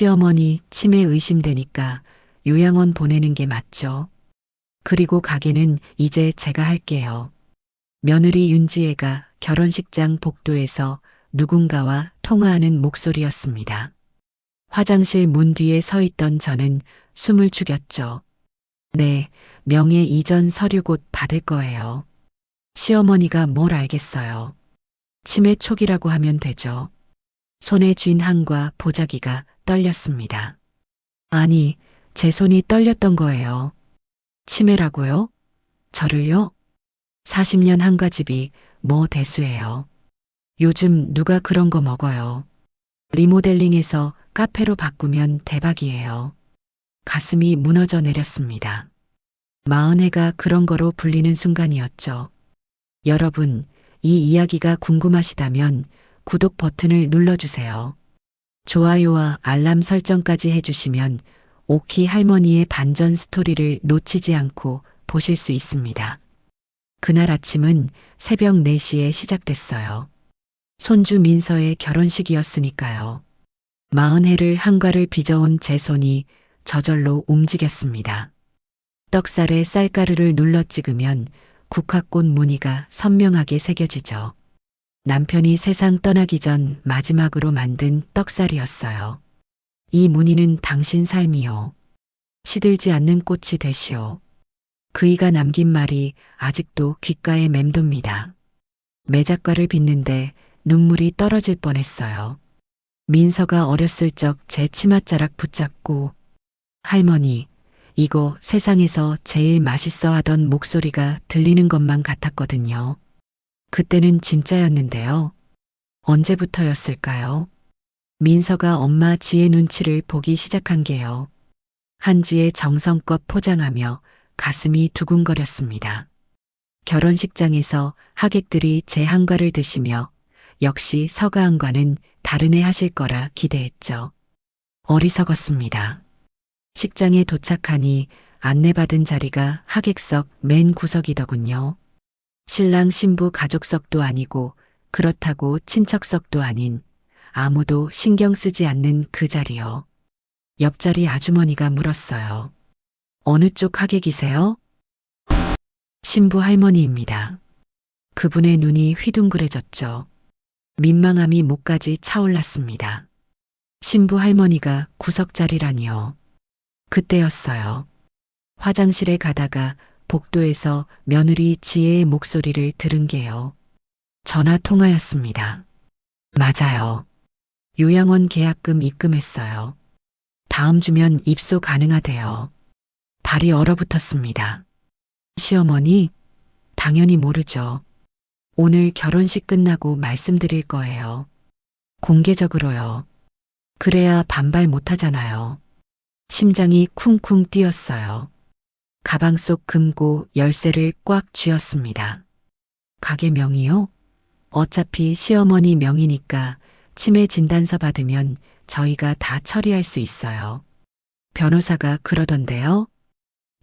시어머니 치매 의심되니까 요양원 보내는 게 맞죠. 그리고 가게는 이제 제가 할게요. 며느리 윤지혜가 결혼식장 복도에서 누군가와 통화하는 목소리였습니다. 화장실 문 뒤에 서 있던 저는 숨을 죽였죠. 네, 명예 이전 서류 곧 받을 거예요. 시어머니가 뭘 알겠어요. 치매 초기라고 하면 되죠. 손에 쥔 항과 보자기가 떨렸습니다. 아니, 제 손이 떨렸던 거예요. 치매라고요? 저를요? 40년 한가집이 뭐 대수예요. 요즘 누가 그런 거 먹어요. 리모델링해서 카페로 바꾸면 대박이에요. 가슴이 무너져 내렸습니다. 마흔해가 그런 거로 불리는 순간이었죠. 여러분, 이 이야기가 궁금하시다면 구독 버튼을 눌러주세요. 좋아요와 알람 설정까지 해주시면 오키 할머니의 반전 스토리를 놓치지 않고 보실 수 있습니다. 그날 아침은 새벽 4시에 시작됐어요. 손주 민서의 결혼식이었으니까요. 40해를 한가를 빚어온 제 손이 저절로 움직였습니다. 떡살에 쌀가루를 눌러 찍으면 국화꽃 무늬가 선명하게 새겨지죠. 남편이 세상 떠나기 전 마지막으로 만든 떡살이었어요. 이 무늬는 당신 삶이요. 시들지 않는 꽃이 되시오. 그이가 남긴 말이 아직도 귓가에 맴돕니다. 매작가를 빚는데 눈물이 떨어질 뻔했어요. 민서가 어렸을 적 제 치맛자락 붙잡고 할머니, 이거 세상에서 제일 맛있어 하던 목소리가 들리는 것만 같았거든요. 그때는 진짜였는데요. 언제부터였을까요? 민서가 엄마 지혜 눈치를 보기 시작한 게요. 한지에 정성껏 포장하며 가슴이 두근거렸습니다. 결혼식장에서 하객들이 제 한과를 드시며 역시 서가한과는 다른 애 하실 거라 기대했죠. 어리석었습니다. 식장에 도착하니 안내받은 자리가 하객석 맨 구석이더군요. 신랑 신부 가족석도 아니고 그렇다고 친척석도 아닌 아무도 신경 쓰지 않는 그 자리요. 옆자리 아주머니가 물었어요. 어느 쪽 하객이세요? 신부 할머니입니다. 그분의 눈이 휘둥그레졌죠. 민망함이 목까지 차올랐습니다. 신부 할머니가 구석자리라니요. 그때였어요. 화장실에 가다가 복도에서 며느리 지혜의 목소리를 들은 게요. 전화 통화였습니다. 맞아요. 요양원 계약금 입금했어요. 다음 주면 입소 가능하대요. 발이 얼어붙었습니다. 시어머니? 당연히 모르죠. 오늘 결혼식 끝나고 말씀드릴 거예요. 공개적으로요. 그래야 반발 못하잖아요. 심장이 쿵쿵 뛰었어요. 가방 속 금고 열쇠를 꽉 쥐었습니다. 가게 명의요? 어차피 시어머니 명의니까 치매 진단서 받으면 저희가 다 처리할 수 있어요. 변호사가 그러던데요.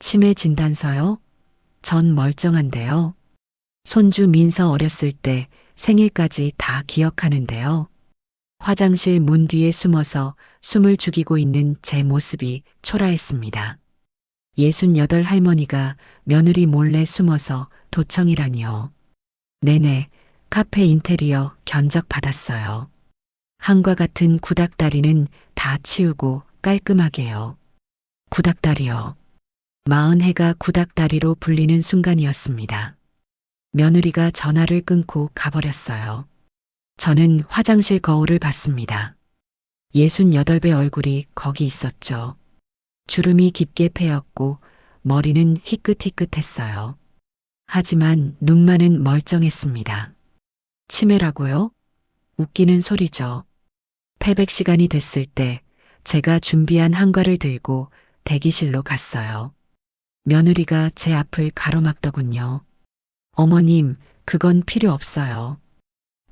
치매 진단서요? 전 멀쩡한데요. 손주 민서 어렸을 때 생일까지 다 기억하는데요. 화장실 문 뒤에 숨어서 숨을 죽이고 있는 제 모습이 초라했습니다. 68 할머니가 며느리 몰래 숨어서 도청이라니요. 네네, 카페 인테리어 견적 받았어요. 한과 같은 구닥다리는 다 치우고 깔끔하게요. 구닥다리요. 40해가 구닥다리로 불리는 순간이었습니다. 며느리가 전화를 끊고 가버렸어요. 저는 화장실 거울을 봤습니다. 68배 얼굴이 거기 있었죠. 주름이 깊게 패였고 머리는 희끗희끗했어요. 하지만 눈만은 멀쩡했습니다. 치매라고요? 웃기는 소리죠. 패백 시간이 됐을 때 제가 준비한 한과를 들고 대기실로 갔어요. 며느리가 제 앞을 가로막더군요. 어머님, 그건 필요 없어요.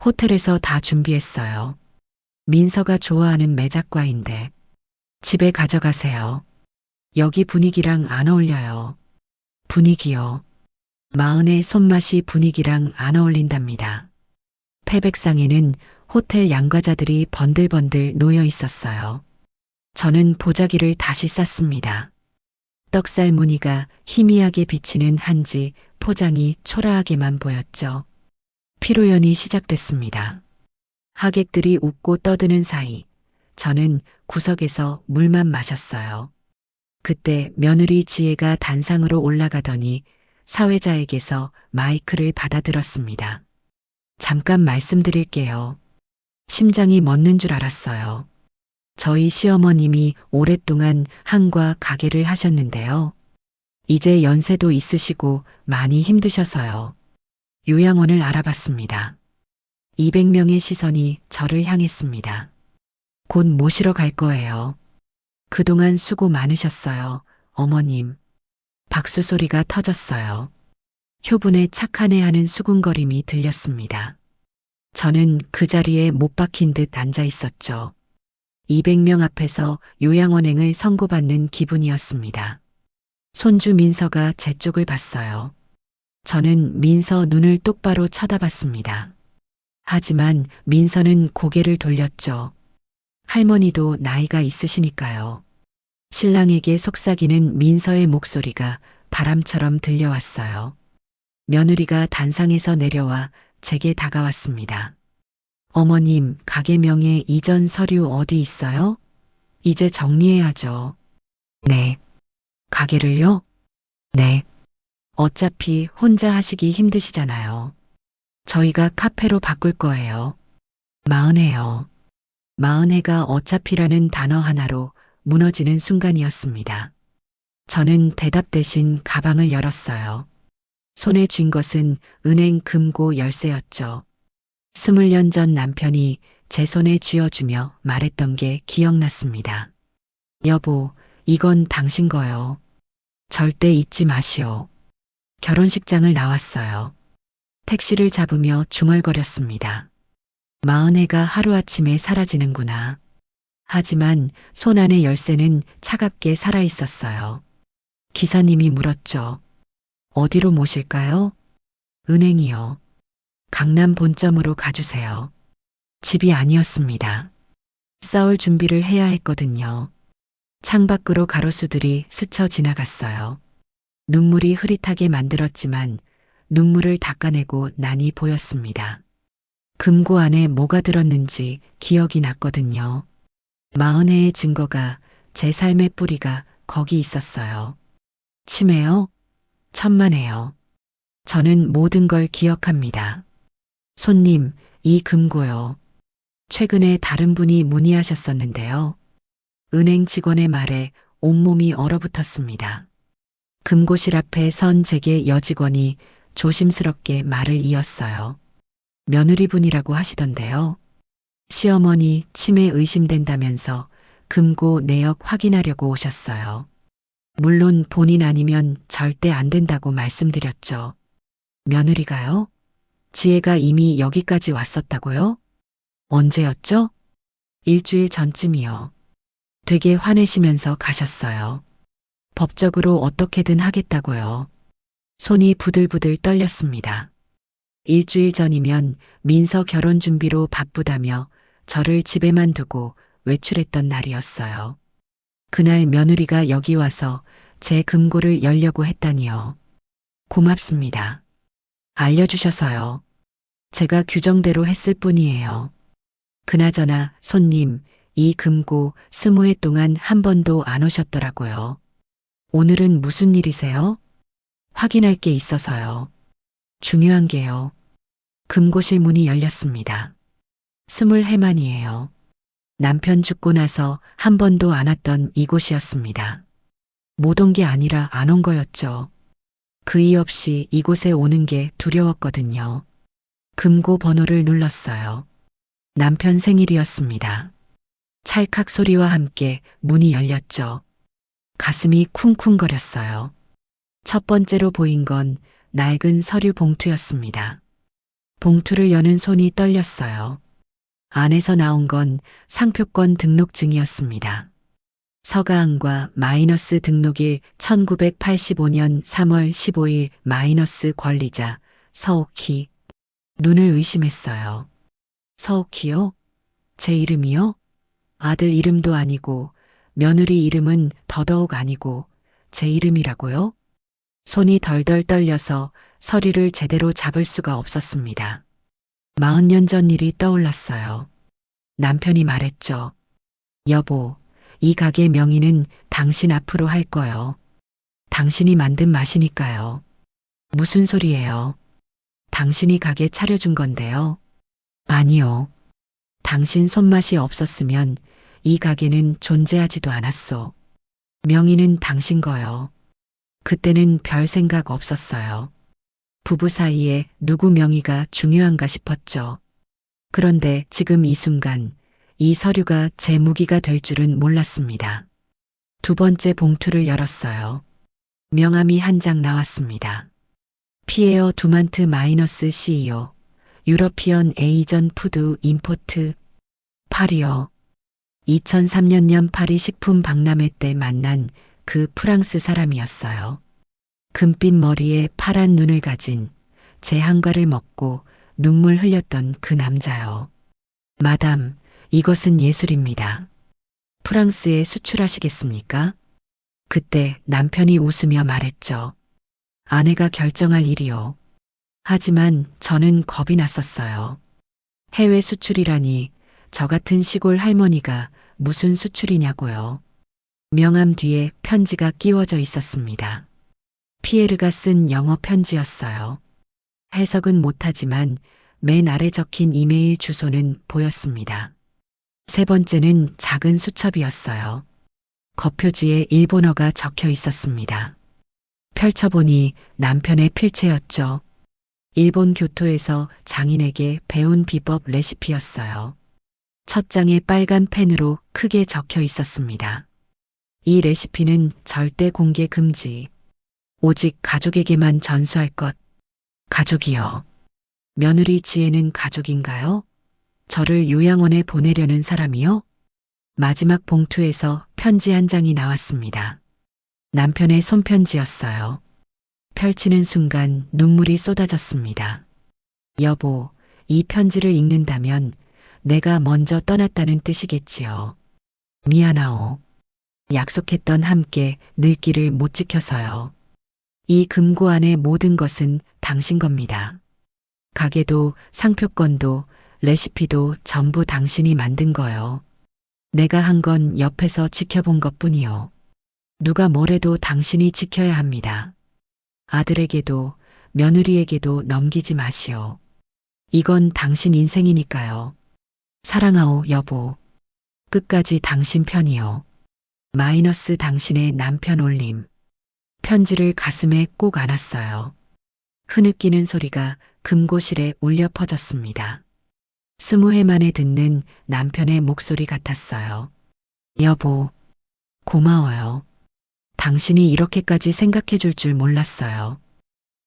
호텔에서 다 준비했어요. 민서가 좋아하는 매작과인데 집에 가져가세요. 여기 분위기랑 안 어울려요. 분위기요. 40의 손맛이 분위기랑 안 어울린답니다. 패백상에는 호텔 양과자들이 번들번들 놓여 있었어요. 저는 보자기를 다시 쌌습니다. 떡살 무늬가 희미하게 비치는 한지 포장이 초라하게만 보였죠. 피로연이 시작됐습니다. 하객들이 웃고 떠드는 사이 저는 구석에서 물만 마셨어요. 그때 며느리 지혜가 단상으로 올라가더니 사회자에게서 마이크를 받아들었습니다. 잠깐 말씀드릴게요. 심장이 멎는 줄 알았어요. 저희 시어머님이 오랫동안 한과 가게를 하셨는데요. 이제 연세도 있으시고 많이 힘드셔서요. 요양원을 알아봤습니다. 200명의 시선이 저를 향했습니다. 곧 모시러 갈 거예요. 그동안 수고 많으셨어요, 어머님. 박수 소리가 터졌어요. 효분에 착하네 하는 수군거림이 들렸습니다. 저는 그 자리에 못 박힌 듯 앉아 있었죠. 200명 앞에서 요양원행을 선고받는 기분이었습니다. 손주 민서가 제 쪽을 봤어요. 저는 민서 눈을 똑바로 쳐다봤습니다. 하지만 민서는 고개를 돌렸죠. 할머니도 나이가 있으시니까요. 신랑에게 속삭이는 민서의 목소리가 바람처럼 들려왔어요. 며느리가 단상에서 내려와 제게 다가왔습니다. 어머님, 가게 명의 이전 서류 어디 있어요? 이제 정리해야죠. 네. 가게를요? 네. 어차피 혼자 하시기 힘드시잖아요. 저희가 카페로 바꿀 거예요. 마흔해요. 마흔해가 어차피라는 단어 하나로 무너지는 순간이었습니다. 저는 대답 대신 가방을 열었어요. 손에 쥔 것은 은행 금고 열쇠였죠. 20년 전 남편이 제 손에 쥐어주며 말했던 게 기억났습니다. 여보, 이건 당신 거요. 절대 잊지 마시오. 결혼식장을 나왔어요. 택시를 잡으며 중얼거렸습니다. 마흔해가 하루아침에 사라지는구나. 하지만 손 안의 열쇠는 차갑게 살아있었어요. 기사님이 물었죠. 어디로 모실까요? 은행이요. 강남 본점으로 가주세요. 집이 아니었습니다. 싸울 준비를 해야 했거든요. 창밖으로 가로수들이 스쳐 지나갔어요. 눈물이 흐릿하게 만들었지만 눈물을 닦아내고 나니 보였습니다. 금고 안에 뭐가 들었는지 기억이 났거든요. 마흔해의 증거가 제 삶의 뿌리가 거기 있었어요. 치매요? 천만에요. 저는 모든 걸 기억합니다. 손님, 이 금고요. 최근에 다른 분이 문의하셨었는데요. 은행 직원의 말에 온몸이 얼어붙었습니다. 금고실 앞에 선 제게 여직원이 조심스럽게 말을 이었어요. 며느리분이라고 하시던데요. 시어머니 치매 의심된다면서 금고 내역 확인하려고 오셨어요. 물론 본인 아니면 절대 안 된다고 말씀드렸죠. 며느리가요? 지혜가 이미 여기까지 왔었다고요? 언제였죠? 일주일 전쯤이요. 되게 화내시면서 가셨어요. 법적으로 어떻게든 하겠다고요. 손이 부들부들 떨렸습니다. 일주일 전이면 민서 결혼 준비로 바쁘다며 저를 집에만 두고 외출했던 날이었어요. 그날 며느리가 여기 와서 제 금고를 열려고 했다니요. 고맙습니다. 알려주셔서요. 제가 규정대로 했을 뿐이에요. 그나저나 손님, 이 금고 20회 동안 한 번도 안 오셨더라고요. 오늘은 무슨 일이세요? 확인할 게 있어서요. 중요한 게요. 금고실 문이 열렸습니다. 20회만이에요. 남편 죽고 나서 한 번도 안 왔던 이곳이었습니다. 못 온 게 아니라 안 온 거였죠. 그이 없이 이곳에 오는 게 두려웠거든요. 금고 번호를 눌렀어요. 남편 생일이었습니다. 찰칵 소리와 함께 문이 열렸죠. 가슴이 쿵쿵거렸어요. 첫 번째로 보인 건 낡은 서류 봉투였습니다. 봉투를 여는 손이 떨렸어요. 안에서 나온 건 상표권 등록증이었습니다. 서가항과 마이너스 등록일 1985년 3월 15일 마이너스 권리자 서옥희. 눈을 의심했어요. 서옥희요? 제 이름이요? 아들 이름도 아니고 며느리 이름은 더더욱 아니고 제 이름이라고요? 손이 덜덜 떨려서 서류를 제대로 잡을 수가 없었습니다. 40년 전 일이 떠올랐어요. 남편이 말했죠. 여보, 이 가게 명의는 당신 앞으로 할 거요. 당신이 만든 맛이니까요. 무슨 소리예요? 당신이 가게 차려준 건데요. 아니요. 당신 손맛이 없었으면 이 가게는 존재하지도 않았소. 명의는 당신 거요. 그때는 별 생각 없었어요. 부부 사이에 누구 명의가 중요한가 싶었죠. 그런데 지금 이 순간 이 서류가 제 무기가 될 줄은 몰랐습니다. 두 번째 봉투를 열었어요. 명함이 한 장 나왔습니다. 피에어 두만트 마이너스 CEO, 유러피언 에이전 푸드 임포트, 파리요. 2003년 파리 식품 박람회 때 만난 그 프랑스 사람이었어요. 금빛 머리에 파란 눈을 가진 제 한과를 먹고 눈물 흘렸던 그 남자요. 마담, 이것은 예술입니다. 프랑스에 수출하시겠습니까? 그때 남편이 웃으며 말했죠. 아내가 결정할 일이요. 하지만 저는 겁이 났었어요. 해외 수출이라니 저 같은 시골 할머니가 무슨 수출이냐고요. 명함 뒤에 편지가 끼워져 있었습니다. 피에르가 쓴 영어 편지였어요. 해석은 못하지만 맨 아래 적힌 이메일 주소는 보였습니다. 세 번째는 작은 수첩이었어요. 겉표지에 일본어가 적혀 있었습니다. 펼쳐보니 남편의 필체였죠. 일본 교토에서 장인에게 배운 비법 레시피였어요. 첫 장에 빨간 펜으로 크게 적혀 있었습니다. 이 레시피는 절대 공개 금지. 오직 가족에게만 전수할 것. 가족이요. 며느리 지혜는 가족인가요? 저를 요양원에 보내려는 사람이요? 마지막 봉투에서 편지 한 장이 나왔습니다. 남편의 손편지였어요. 펼치는 순간 눈물이 쏟아졌습니다. 여보, 이 편지를 읽는다면 내가 먼저 떠났다는 뜻이겠지요. 미안하오. 약속했던 함께 늘 길을 못 지켜서요. 이 금고 안의 모든 것은 당신 겁니다. 가게도 상표권도 레시피도 전부 당신이 만든 거요. 내가 한 건 옆에서 지켜본 것뿐이요. 누가 뭐래도 당신이 지켜야 합니다. 아들에게도 며느리에게도 넘기지 마시오. 이건 당신 인생이니까요. 사랑하오 여보. 끝까지 당신 편이요. 마이너스 당신의 남편 올림. 편지를 가슴에 꼭 안았어요. 흐느끼는 소리가 금고실에 울려 퍼졌습니다. 20해 만에 듣는 남편의 목소리 같았어요. 여보, 고마워요. 당신이 이렇게까지 생각해 줄 줄 몰랐어요.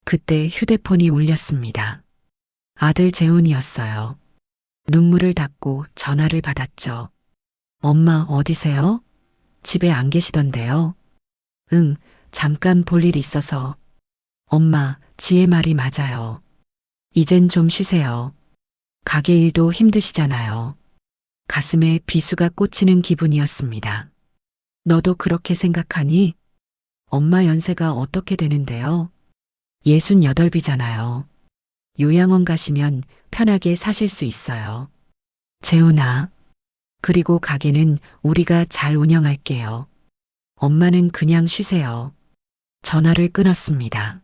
그때 휴대폰이 울렸습니다. 아들 재훈이었어요. 눈물을 닦고 전화를 받았죠. 엄마 어디세요? 집에 안 계시던데요. 응, 잠깐 볼 일 있어서. 엄마, 지혜 말이 맞아요. 이젠 좀 쉬세요. 가게 일도 힘드시잖아요. 가슴에 비수가 꽂히는 기분이었습니다. 너도 그렇게 생각하니? 엄마 연세가 어떻게 되는데요? 68이잖아요. 요양원 가시면 편하게 사실 수 있어요. 재훈아. 그리고 가게는 우리가 잘 운영할게요. 엄마는 그냥 쉬세요. 전화를 끊었습니다.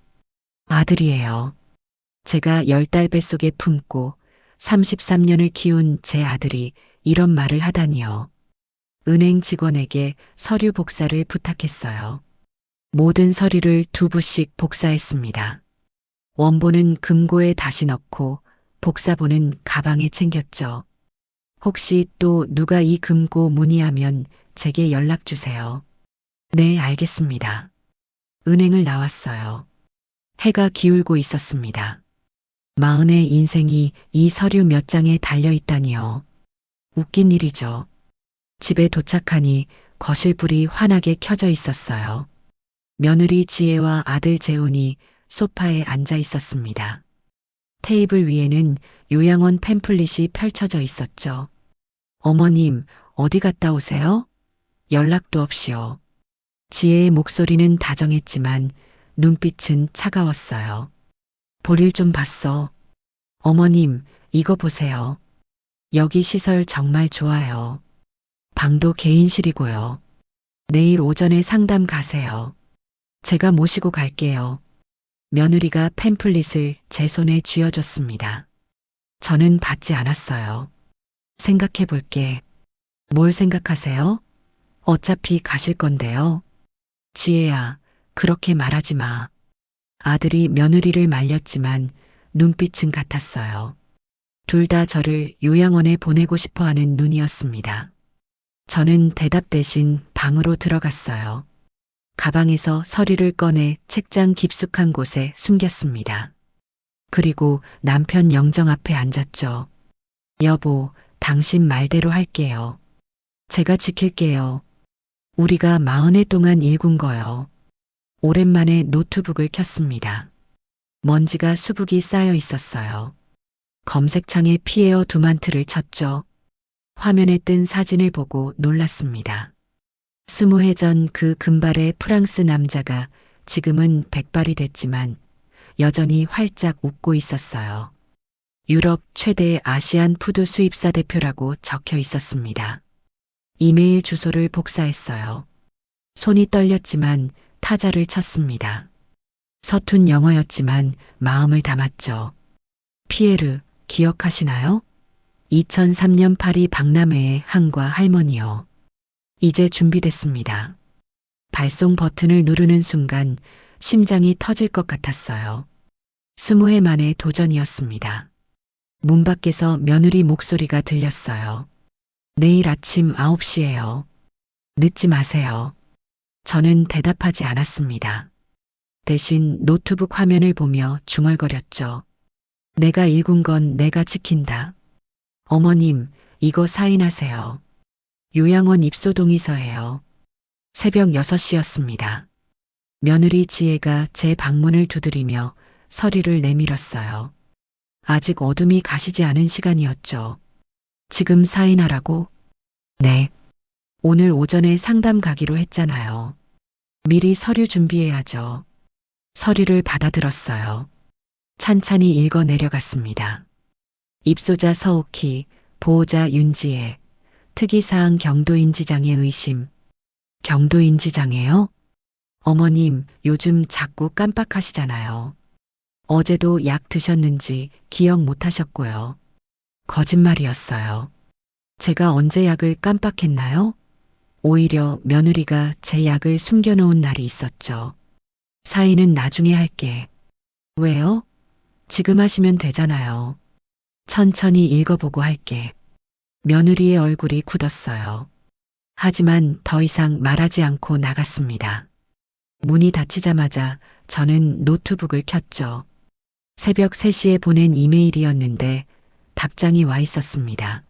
아들이에요. 제가 10달 뱃속에 품고 33년을 키운 제 아들이 이런 말을 하다니요. 은행 직원에게 서류 복사를 부탁했어요. 모든 서류를 2부씩 복사했습니다. 원본은 금고에 다시 넣고 복사본은 가방에 챙겼죠. 혹시 또 누가 이 금고 문의하면 제게 연락 주세요. 네, 알겠습니다. 은행을 나왔어요. 해가 기울고 있었습니다. 마흔의 인생이 이 서류 몇 장에 달려 있다니요. 웃긴 일이죠. 집에 도착하니 거실불이 환하게 켜져 있었어요. 며느리 지혜와 아들 재훈이 소파에 앉아 있었습니다. 테이블 위에는 요양원 팸플릿이 펼쳐져 있었죠. 어머님, 어디 갔다 오세요? 연락도 없이요. 지혜의 목소리는 다정했지만 눈빛은 차가웠어요. 볼일 좀 봤어. 어머님, 이거 보세요. 여기 시설 정말 좋아요. 방도 개인실이고요. 내일 오전에 상담 가세요. 제가 모시고 갈게요. 며느리가 팸플릿을 제 손에 쥐어줬습니다. 저는 받지 않았어요. 생각해 볼게. 뭘 생각하세요? 어차피 가실 건데요. 지혜야, 그렇게 말하지 마. 아들이 며느리를 말렸지만 눈빛은 같았어요. 둘 다 저를 요양원에 보내고 싶어 하는 눈이었습니다. 저는 대답 대신 방으로 들어갔어요. 가방에서 서류를 꺼내 책장 깊숙한 곳에 숨겼습니다. 그리고 남편 영정 앞에 앉았죠. 여보, 당신 말대로 할게요. 제가 지킬게요. 우리가 40해 동안 일군 거요. 오랜만에 노트북을 켰습니다. 먼지가 수북이 쌓여 있었어요. 검색창에 피에어 두만트를 쳤죠. 화면에 뜬 사진을 보고 놀랐습니다. 20해 전 그 금발의 프랑스 남자가 지금은 백발이 됐지만 여전히 활짝 웃고 있었어요. 유럽 최대 아시안 푸드 수입사 대표라고 적혀 있었습니다. 이메일 주소를 복사했어요. 손이 떨렸지만 타자를 쳤습니다. 서툰 영어였지만 마음을 담았죠. 피에르, 기억하시나요? 2003년 파리 박람회의 한과 할머니요. 이제 준비됐습니다. 발송 버튼을 누르는 순간 심장이 터질 것 같았어요. 20해 만의 도전이었습니다. 문 밖에서 며느리 목소리가 들렸어요. 내일 아침 9시예요. 늦지 마세요. 저는 대답하지 않았습니다. 대신 노트북 화면을 보며 중얼거렸죠. 내가 읽은 건 내가 지킨다. 어머님, 이거 사인하세요. 요양원 입소 동의서예요. 새벽 6시였습니다. 며느리 지혜가 제 방문을 두드리며 서류를 내밀었어요. 아직 어둠이 가시지 않은 시간이었죠. 지금 사인하라고? 네. 오늘 오전에 상담 가기로 했잖아요. 미리 서류 준비해야죠. 서류를 받아들었어요. 찬찬히 읽어 내려갔습니다. 입소자 서옥희, 보호자 윤지혜, 특이사항 경도인지장애 의심. 경도인지장애요? 어머님, 요즘 자꾸 깜빡하시잖아요. 어제도 약 드셨는지 기억 못 하셨고요. 거짓말이었어요. 제가 언제 약을 깜빡했나요? 오히려 며느리가 제 약을 숨겨놓은 날이 있었죠. 사인은 나중에 할게. 왜요? 지금 하시면 되잖아요. 천천히 읽어보고 할게. 며느리의 얼굴이 굳었어요. 하지만 더 이상 말하지 않고 나갔습니다. 문이 닫히자마자 저는 노트북을 켰죠. 새벽 3시에 보낸 이메일이었는데 답장이 와 있었습니다.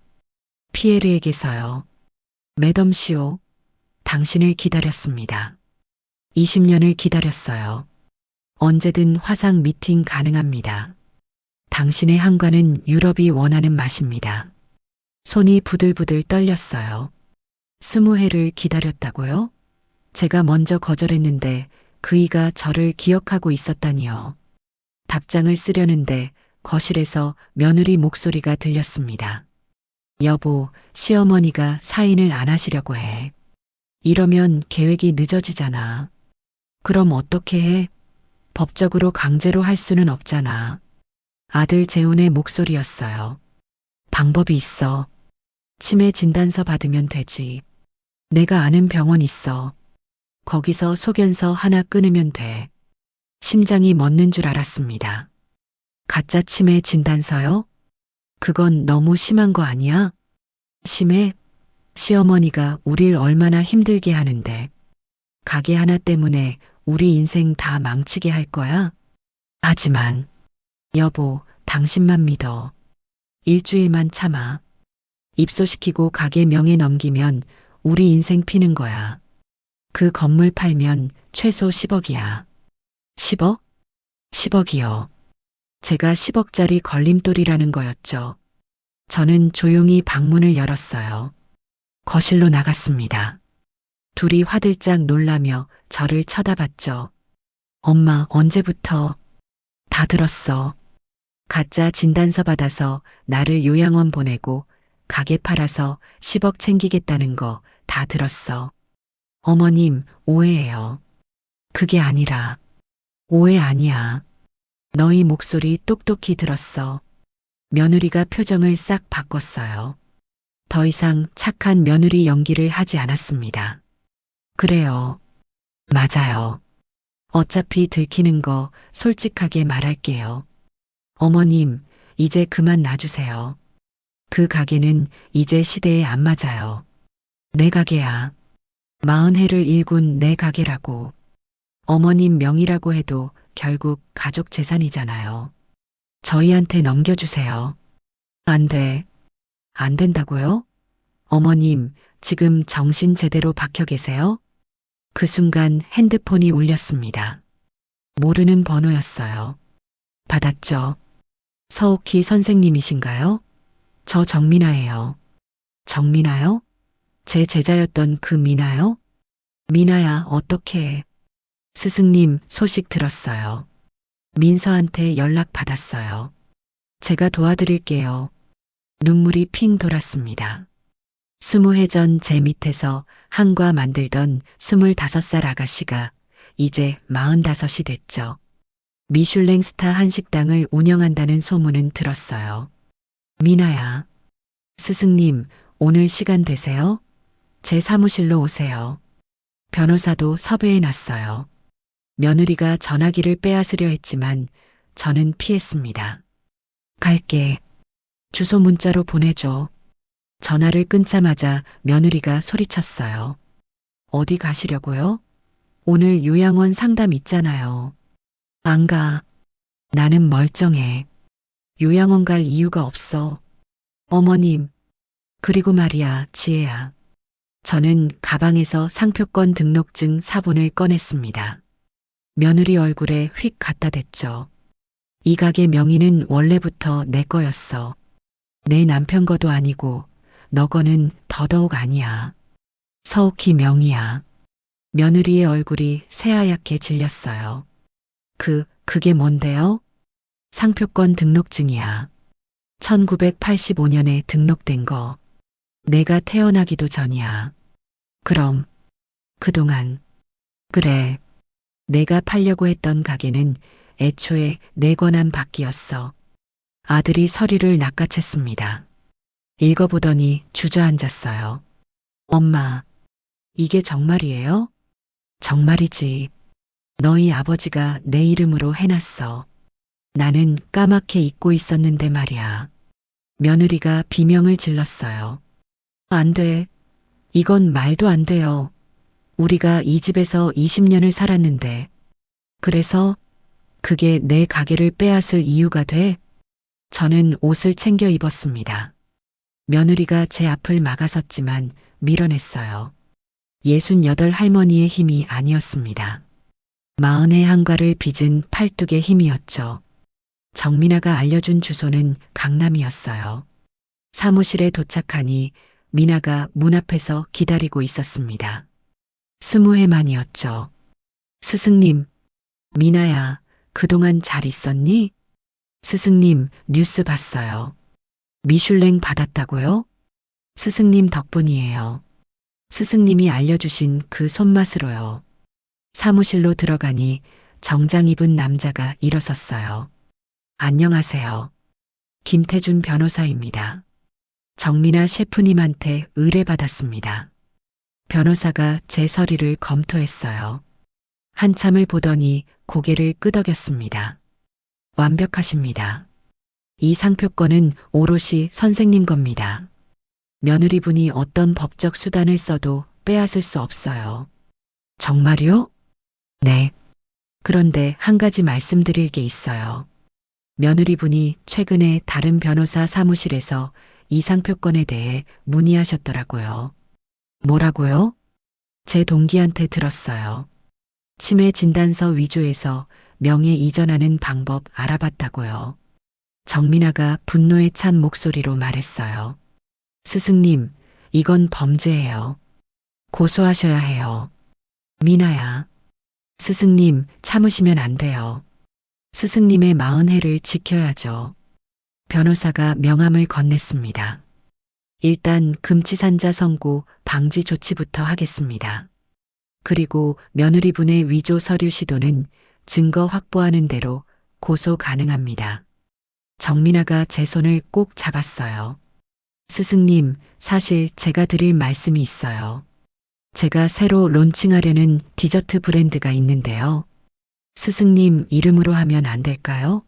피에르에게서요. 매덤 시오, 당신을 기다렸습니다. 20년을 기다렸어요. 언제든 화상 미팅 가능합니다. 당신의 한과는 유럽이 원하는 맛입니다. 손이 부들부들 떨렸어요. 20해를 기다렸다고요? 제가 먼저 거절했는데 그이가 저를 기억하고 있었다니요. 답장을 쓰려는데 거실에서 며느리 목소리가 들렸습니다. 여보, 시어머니가 사인을 안 하시려고 해. 이러면 계획이 늦어지잖아. 그럼 어떻게 해? 법적으로 강제로 할 수는 없잖아. 아들 재훈의 목소리였어요. 방법이 있어. 치매 진단서 받으면 되지. 내가 아는 병원 있어. 거기서 소견서 하나 끊으면 돼. 심장이 멎는 줄 알았습니다. 가짜 치매 진단서요? 그건 너무 심한 거 아니야? 심해? 시어머니가 우릴 얼마나 힘들게 하는데. 가게 하나 때문에 우리 인생 다 망치게 할 거야? 하지만, 여보, 당신만 믿어. 일주일만 참아. 입소시키고 가게 명의 넘기면 우리 인생 피는 거야. 그 건물 팔면 최소 10억이야. 10억? 10억이요. 제가 10억짜리 걸림돌이라는 거였죠. 저는 조용히 방문을 열었어요. 거실로 나갔습니다. 둘이 화들짝 놀라며 저를 쳐다봤죠. 엄마, 언제부터? 다 들었어. 가짜 진단서 받아서 나를 요양원 보내고 가게 팔아서 10억 챙기겠다는 거 다 들었어. 어머님, 오해예요. 그게 아니라. 오해 아니야. 너희 목소리 똑똑히 들었어. 며느리가 표정을 싹 바꿨어요. 더 이상 착한 며느리 연기를 하지 않았습니다. 그래요. 맞아요. 어차피 들키는 거 솔직하게 말할게요. 어머님, 이제 그만 놔주세요. 그 가게는 이제 시대에 안 맞아요. 내 가게야. 40해를 일군 내 가게라고. 어머님 명의라고 해도 결국 가족 재산이잖아요. 저희한테 넘겨주세요. 안 돼. 안 된다고요? 어머님, 지금 정신 제대로 박혀 계세요? 그 순간 핸드폰이 울렸습니다. 모르는 번호였어요. 받았죠. 서옥희 선생님이신가요? 저 정민아예요. 정민아요? 제 제자였던 그 미나요? 미나야, 어떻게? 스승님, 소식 들었어요. 민서한테 연락 받았어요. 제가 도와드릴게요. 눈물이 핑 돌았습니다. 20해 전 제 밑에서 한과 만들던 25살 아가씨가 이제 45이 됐죠. 미슐랭 스타 한식당을 운영한다는 소문은 들었어요. 미나야. 스승님, 오늘 시간 되세요? 제 사무실로 오세요. 변호사도 섭외해 놨어요. 며느리가 전화기를 빼앗으려 했지만 저는 피했습니다. 갈게. 주소 문자로 보내줘. 전화를 끊자마자 며느리가 소리쳤어요. 어디 가시려고요? 오늘 요양원 상담 있잖아요. 안 가. 나는 멀쩡해. 요양원 갈 이유가 없어. 어머님. 그리고 말이야, 지혜야. 저는 가방에서 상표권 등록증 사본을 꺼냈습니다. 며느리 얼굴에 휙 갖다 댔죠. 이 가게 명의는 원래부터 내 거였어. 내 남편 거도 아니고 너 거는 더더욱 아니야. 서옥희 명의야. 며느리의 얼굴이 새하얗게 질렸어요. 그게 뭔데요? 상표권 등록증이야. 1985년에 등록된 거. 내가 태어나기도 전이야. 그럼 그동안 그래. 내가 팔려고 했던 가게는 애초에 내 권한 밖이었어. 아들이 서류를 낚아챘습니다. 읽어보더니 주저앉았어요. 엄마, 이게 정말이에요? 정말이지. 너희 아버지가 내 이름으로 해놨어. 나는 까맣게 잊고 있었는데 말이야. 며느리가 비명을 질렀어요. 안 돼. 이건 말도 안 돼요. 우리가 이 집에서 20년을 살았는데. 그래서 그게 내 가게를 빼앗을 이유가 돼? 저는 옷을 챙겨 입었습니다. 며느리가 제 앞을 막아섰지만 밀어냈어요. 68 할머니의 힘이 아니었습니다. 40의 한과를 빚은 팔뚝의 힘이었죠. 정민아가 알려준 주소는 강남이었어요. 사무실에 도착하니 미나가 문 앞에서 기다리고 있었습니다. 20해 만이었죠. 스승님, 미나야, 그동안 잘 있었니? 스승님, 뉴스 봤어요. 미슐랭 받았다고요? 스승님 덕분이에요. 스승님이 알려주신 그 손맛으로요. 사무실로 들어가니 정장 입은 남자가 일어섰어요. 안녕하세요. 김태준 변호사입니다. 정민아 셰프님한테 의뢰받았습니다. 변호사가 제 서류를 검토했어요. 한참을 보더니 고개를 끄덕였습니다. 완벽하십니다. 이 상표권은 오롯이 선생님 겁니다. 며느리분이 어떤 법적 수단을 써도 빼앗을 수 없어요. 정말요? 네. 그런데 한 가지 말씀드릴 게 있어요. 며느리분이 최근에 다른 변호사 사무실에서 이 상표권에 대해 문의하셨더라고요. 뭐라고요? 제 동기한테 들었어요. 치매 진단서 위조해서 명예 이전하는 방법 알아봤다고요. 정민아가 분노에 찬 목소리로 말했어요. 스승님, 이건 범죄예요. 고소하셔야 해요. 미나야. 스승님, 참으시면 안 돼요. 스승님의 마흔해를 지켜야죠. 변호사가 명함을 건넸습니다. 일단 금치산자 선고 방지 조치부터 하겠습니다. 그리고 며느리분의 위조 서류 시도는 증거 확보하는 대로 고소 가능합니다. 정민아가 제 손을 꼭 잡았어요. 스승님, 사실 제가 드릴 말씀이 있어요. 제가 새로 론칭하려는 디저트 브랜드가 있는데요. 스승님 이름으로 하면 안 될까요?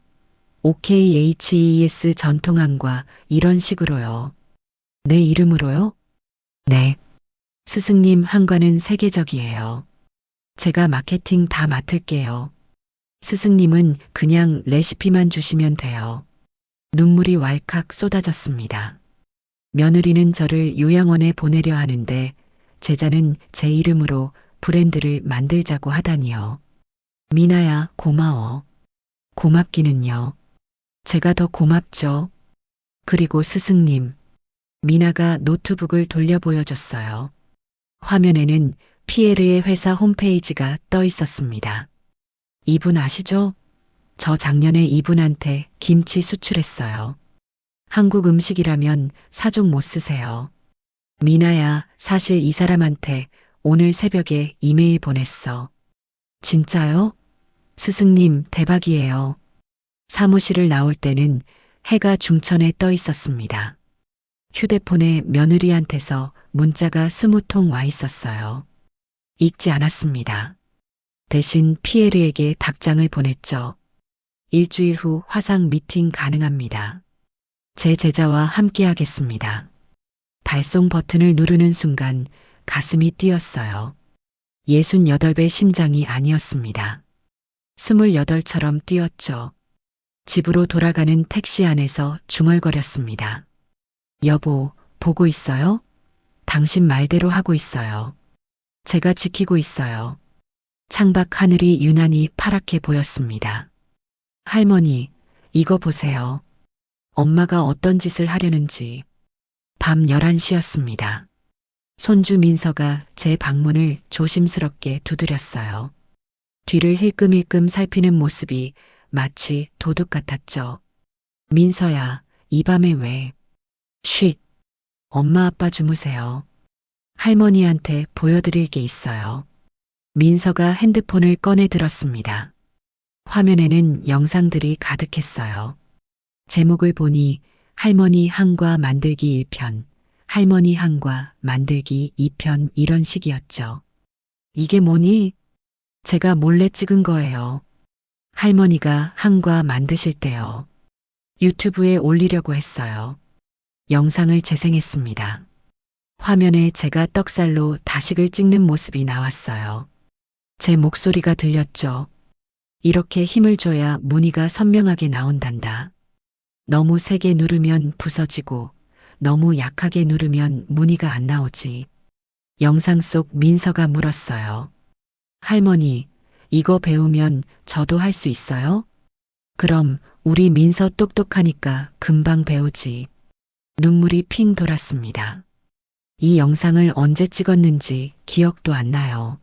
OKHES 전통함과 이런 식으로요. 내 이름으로요? 네. 스승님 한과는 세계적이에요. 제가 마케팅 다 맡을게요. 스승님은 그냥 레시피만 주시면 돼요. 눈물이 왈칵 쏟아졌습니다. 며느리는 저를 요양원에 보내려 하는데 제자는 제 이름으로 브랜드를 만들자고 하다니요. 미나야, 고마워. 고맙기는요. 제가 더 고맙죠. 그리고 스승님. 미나가 노트북을 돌려 보여줬어요. 화면에는 피에르의 회사 홈페이지가 떠 있었습니다. 이분 아시죠? 저 작년에 이분한테 김치 수출했어요. 한국 음식이라면 사족 못 쓰세요. 미나야, 사실 이 사람한테 오늘 새벽에 이메일 보냈어. 진짜요? 스승님, 대박이에요. 사무실을 나올 때는 해가 중천에 떠 있었습니다. 휴대폰에 며느리한테서 문자가 20통 와 있었어요. 읽지 않았습니다. 대신 피에르에게 답장을 보냈죠. 일주일 후 화상 미팅 가능합니다. 제 제자와 함께 하겠습니다. 발송 버튼을 누르는 순간 가슴이 뛰었어요. 68배 심장이 아니었습니다. 28처럼 뛰었죠. 집으로 돌아가는 택시 안에서 중얼거렸습니다. 여보, 보고 있어요? 당신 말대로 하고 있어요. 제가 지키고 있어요. 창밖 하늘이 유난히 파랗게 보였습니다. 할머니, 이거 보세요. 엄마가 어떤 짓을 하려는지. 밤 11시였습니다. 손주 민서가 제 방문을 조심스럽게 두드렸어요. 뒤를 힐끔힐끔 살피는 모습이 마치 도둑 같았죠. 민서야, 이 밤에 왜? 쉿. 엄마 아빠 주무세요. 할머니한테 보여드릴 게 있어요. 민서가 핸드폰을 꺼내 들었습니다. 화면에는 영상들이 가득했어요. 제목을 보니 할머니 한과 만들기 1편, 할머니 한과 만들기 2편 이런 식이었죠. 이게 뭐니? 제가 몰래 찍은 거예요. 할머니가 한과 만드실 때요. 유튜브에 올리려고 했어요. 영상을 재생했습니다. 화면에 제가 떡살로 다식을 찍는 모습이 나왔어요. 제 목소리가 들렸죠. 이렇게 힘을 줘야 무늬가 선명하게 나온단다. 너무 세게 누르면 부서지고 너무 약하게 누르면 무늬가 안 나오지. 영상 속 민서가 물었어요. 할머니, 이거 배우면 저도 할 수 있어요? 그럼 우리 민서 똑똑하니까 금방 배우지. 눈물이 핑 돌았습니다. 이 영상을 언제 찍었는지 기억도 안 나요.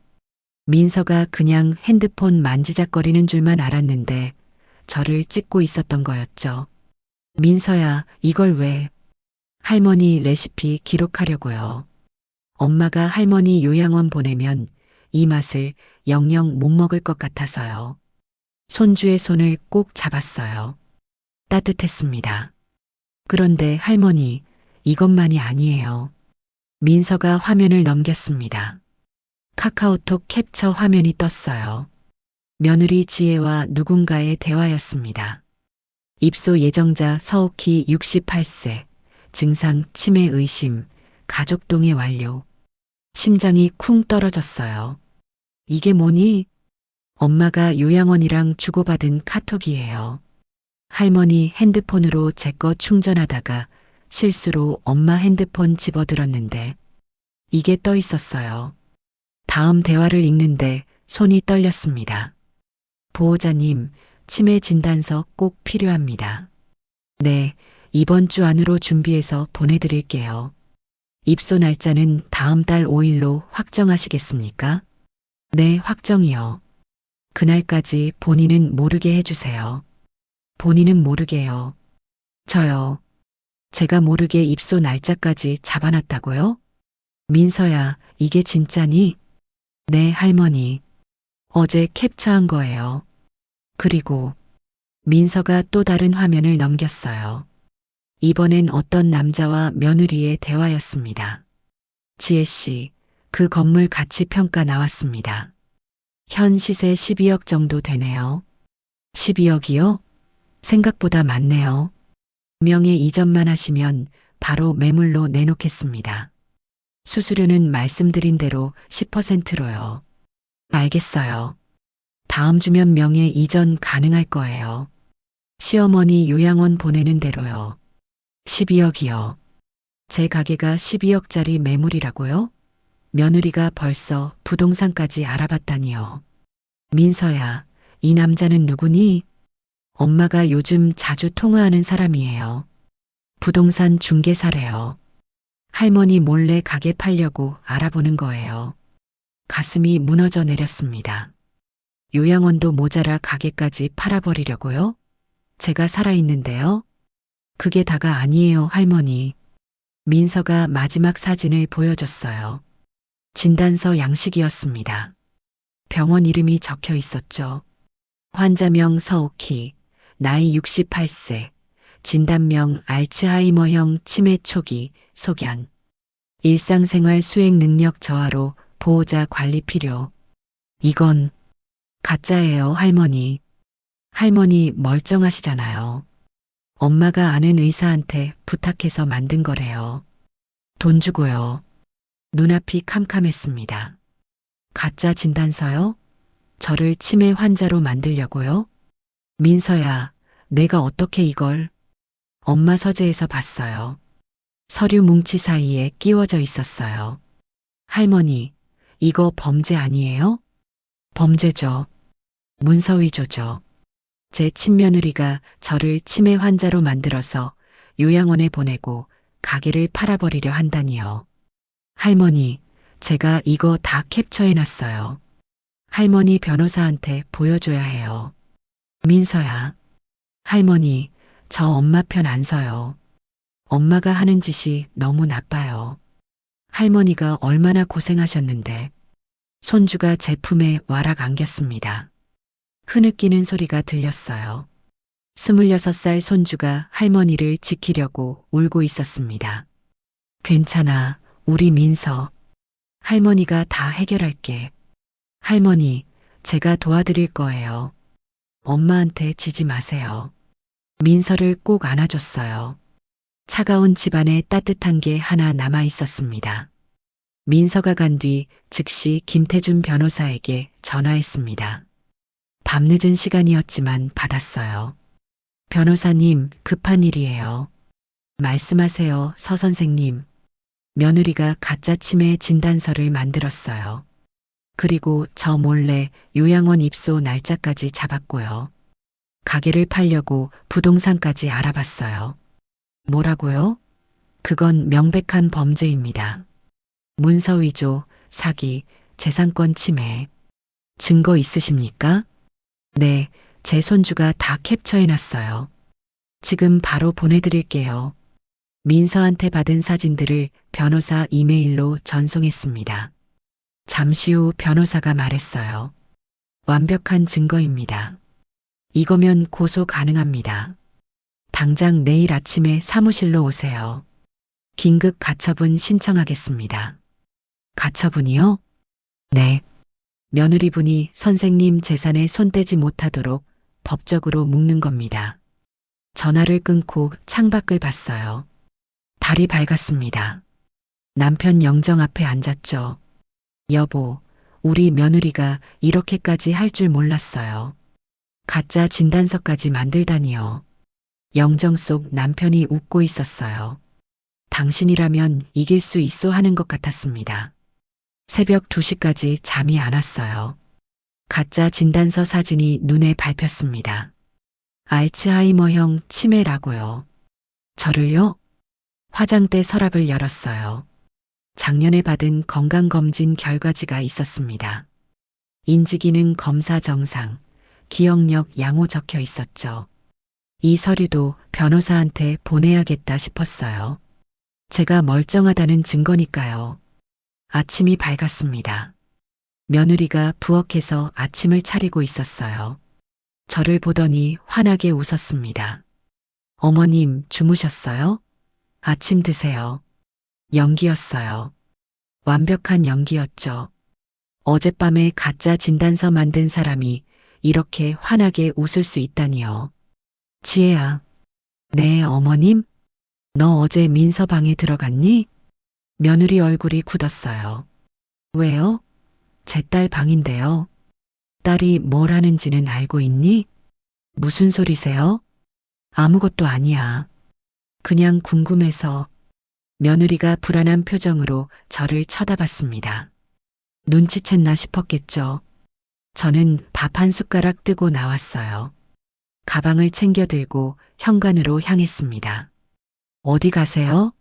민서가 그냥 핸드폰 만지작거리는 줄만 알았는데 저를 찍고 있었던 거였죠. 민서야, 이걸 왜? 할머니 레시피 기록하려고요. 엄마가 할머니 요양원 보내면 이 맛을 영영 못 먹을 것 같아서요. 손주의 손을 꼭 잡았어요. 따뜻했습니다. 그런데 할머니, 이것만이 아니에요. 민서가 화면을 넘겼습니다. 카카오톡 캡처 화면이 떴어요. 며느리 지혜와 누군가의 대화였습니다. 입소 예정자 서옥희 68세, 증상 치매 의심, 가족 동의 완료. 심장이 쿵 떨어졌어요. 이게 뭐니? 엄마가 요양원이랑 주고받은 카톡이에요. 할머니 핸드폰으로 제 거 충전하다가 실수로 엄마 핸드폰 집어들었는데 이게 떠 있었어요. 다음 대화를 읽는데 손이 떨렸습니다. 보호자님, 치매 진단서 꼭 필요합니다. 네, 이번 주 안으로 준비해서 보내드릴게요. 입소 날짜는 다음 달 5일로 확정하시겠습니까? 네, 확정이요. 그날까지 본인은 모르게 해주세요. 본인은 모르게요. 저요. 제가 모르게 입소 날짜까지 잡아놨다고요? 민서야, 이게 진짜니? 네, 할머니. 어제 캡처한 거예요. 그리고 민서가 또 다른 화면을 넘겼어요. 이번엔 어떤 남자와 며느리의 대화였습니다. 지혜 씨, 그 건물 가치 평가 나왔습니다. 현 시세 12억 정도 되네요. 12억이요? 생각보다 많네요. 명예 이전만 하시면 바로 매물로 내놓겠습니다. 수수료는 말씀드린 대로 10%로요. 알겠어요. 다음 주면 명예 이전 가능할 거예요. 시어머니 요양원 보내는 대로요. 12억이요. 제 가게가 12억짜리 매물이라고요? 며느리가 벌써 부동산까지 알아봤다니요. 민서야, 이 남자는 누구니? 엄마가 요즘 자주 통화하는 사람이에요. 부동산 중개사래요. 할머니 몰래 가게 팔려고 알아보는 거예요. 가슴이 무너져 내렸습니다. 요양원도 모자라 가게까지 팔아버리려고요? 제가 살아있는데요? 그게 다가 아니에요, 할머니. 민서가 마지막 사진을 보여줬어요. 진단서 양식이었습니다. 병원 이름이 적혀 있었죠. 환자명 서옥희, 나이 68세, 진단명 알츠하이머형 치매 초기, 소견. 일상생활 수행 능력 저하로 보호자 관리 필요. 이건 가짜예요, 할머니. 할머니 멀쩡하시잖아요. 엄마가 아는 의사한테 부탁해서 만든 거래요. 돈 주고요. 눈앞이 캄캄했습니다. 가짜 진단서요? 저를 치매 환자로 만들려고요? 민서야, 내가 어떻게 이걸? 엄마 서재에서 봤어요. 서류 뭉치 사이에 끼워져 있었어요. 할머니, 이거 범죄 아니에요? 범죄죠. 문서위조죠. 제 친며느리가 저를 치매 환자로 만들어서 요양원에 보내고 가게를 팔아버리려 한다니요. 할머니, 제가 이거 다 캡처해놨어요. 할머니 변호사한테 보여줘야 해요. 민서야. 할머니, 저 엄마 편 안 서요. 엄마가 하는 짓이 너무 나빠요. 할머니가 얼마나 고생하셨는데. 손주가 제품에 와락 안겼습니다. 흐느끼는 소리가 들렸어요. 26살 손주가 할머니를 지키려고 울고 있었습니다. 괜찮아, 우리 민서. 할머니가 다 해결할게. 할머니, 제가 도와드릴 거예요. 엄마한테 지지 마세요. 민서를 꼭 안아줬어요. 차가운 집안에 따뜻한 게 하나 남아 있었습니다. 민서가 간 뒤 즉시 김태준 변호사에게 전화했습니다. 밤늦은 시간이었지만 받았어요. 변호사님, 급한 일이에요. 말씀하세요, 서 선생님. 며느리가 가짜 치매 진단서를 만들었어요. 그리고 저 몰래 요양원 입소 날짜까지 잡았고요. 가게를 팔려고 부동산까지 알아봤어요. 뭐라고요? 그건 명백한 범죄입니다. 문서위조, 사기, 재산권 침해. 증거 있으십니까? 네, 제 손주가 다 캡처해놨어요. 지금 바로 보내드릴게요. 민서한테 받은 사진들을 변호사 이메일로 전송했습니다. 잠시 후 변호사가 말했어요. 완벽한 증거입니다. 이거면 고소 가능합니다. 당장 내일 아침에 사무실로 오세요. 긴급 가처분 신청하겠습니다. 가처분이요? 네. 며느리분이 선생님 재산에 손대지 못하도록 법적으로 묶는 겁니다. 전화를 끊고 창밖을 봤어요. 달이 밝았습니다. 남편 영정 앞에 앉았죠. 여보, 우리 며느리가 이렇게까지 할 줄 몰랐어요. 가짜 진단서까지 만들다니요. 영정 속 남편이 웃고 있었어요. 당신이라면 이길 수 있어 하는 것 같았습니다. 새벽 2시까지 잠이 안 왔어요. 가짜 진단서 사진이 눈에 밟혔습니다. 알츠하이머형 치매라고요. 저를요? 화장대 서랍을 열었어요. 작년에 받은 건강검진 결과지가 있었습니다. 인지기능 검사 정상, 기억력 양호 적혀 있었죠. 이 서류도 변호사한테 보내야겠다 싶었어요. 제가 멀쩡하다는 증거니까요. 아침이 밝았습니다. 며느리가 부엌에서 아침을 차리고 있었어요. 저를 보더니 환하게 웃었습니다. 어머님 주무셨어요? 아침 드세요. 연기였어요. 완벽한 연기였죠. 어젯밤에 가짜 진단서 만든 사람이 이렇게 환하게 웃을 수 있다니요. 지혜야. 네, 어머님? 너 어제 민서 방에 들어갔니? 며느리 얼굴이 굳었어요. 왜요? 제 딸 방인데요. 딸이 뭘 하는지는 알고 있니? 무슨 소리세요? 아무것도 아니야. 그냥 궁금해서. 며느리가 불안한 표정으로 저를 쳐다봤습니다. 눈치챘나 싶었겠죠. 저는 밥 한 숟가락 뜨고 나왔어요. 가방을 챙겨 들고 현관으로 향했습니다. 어디 가세요?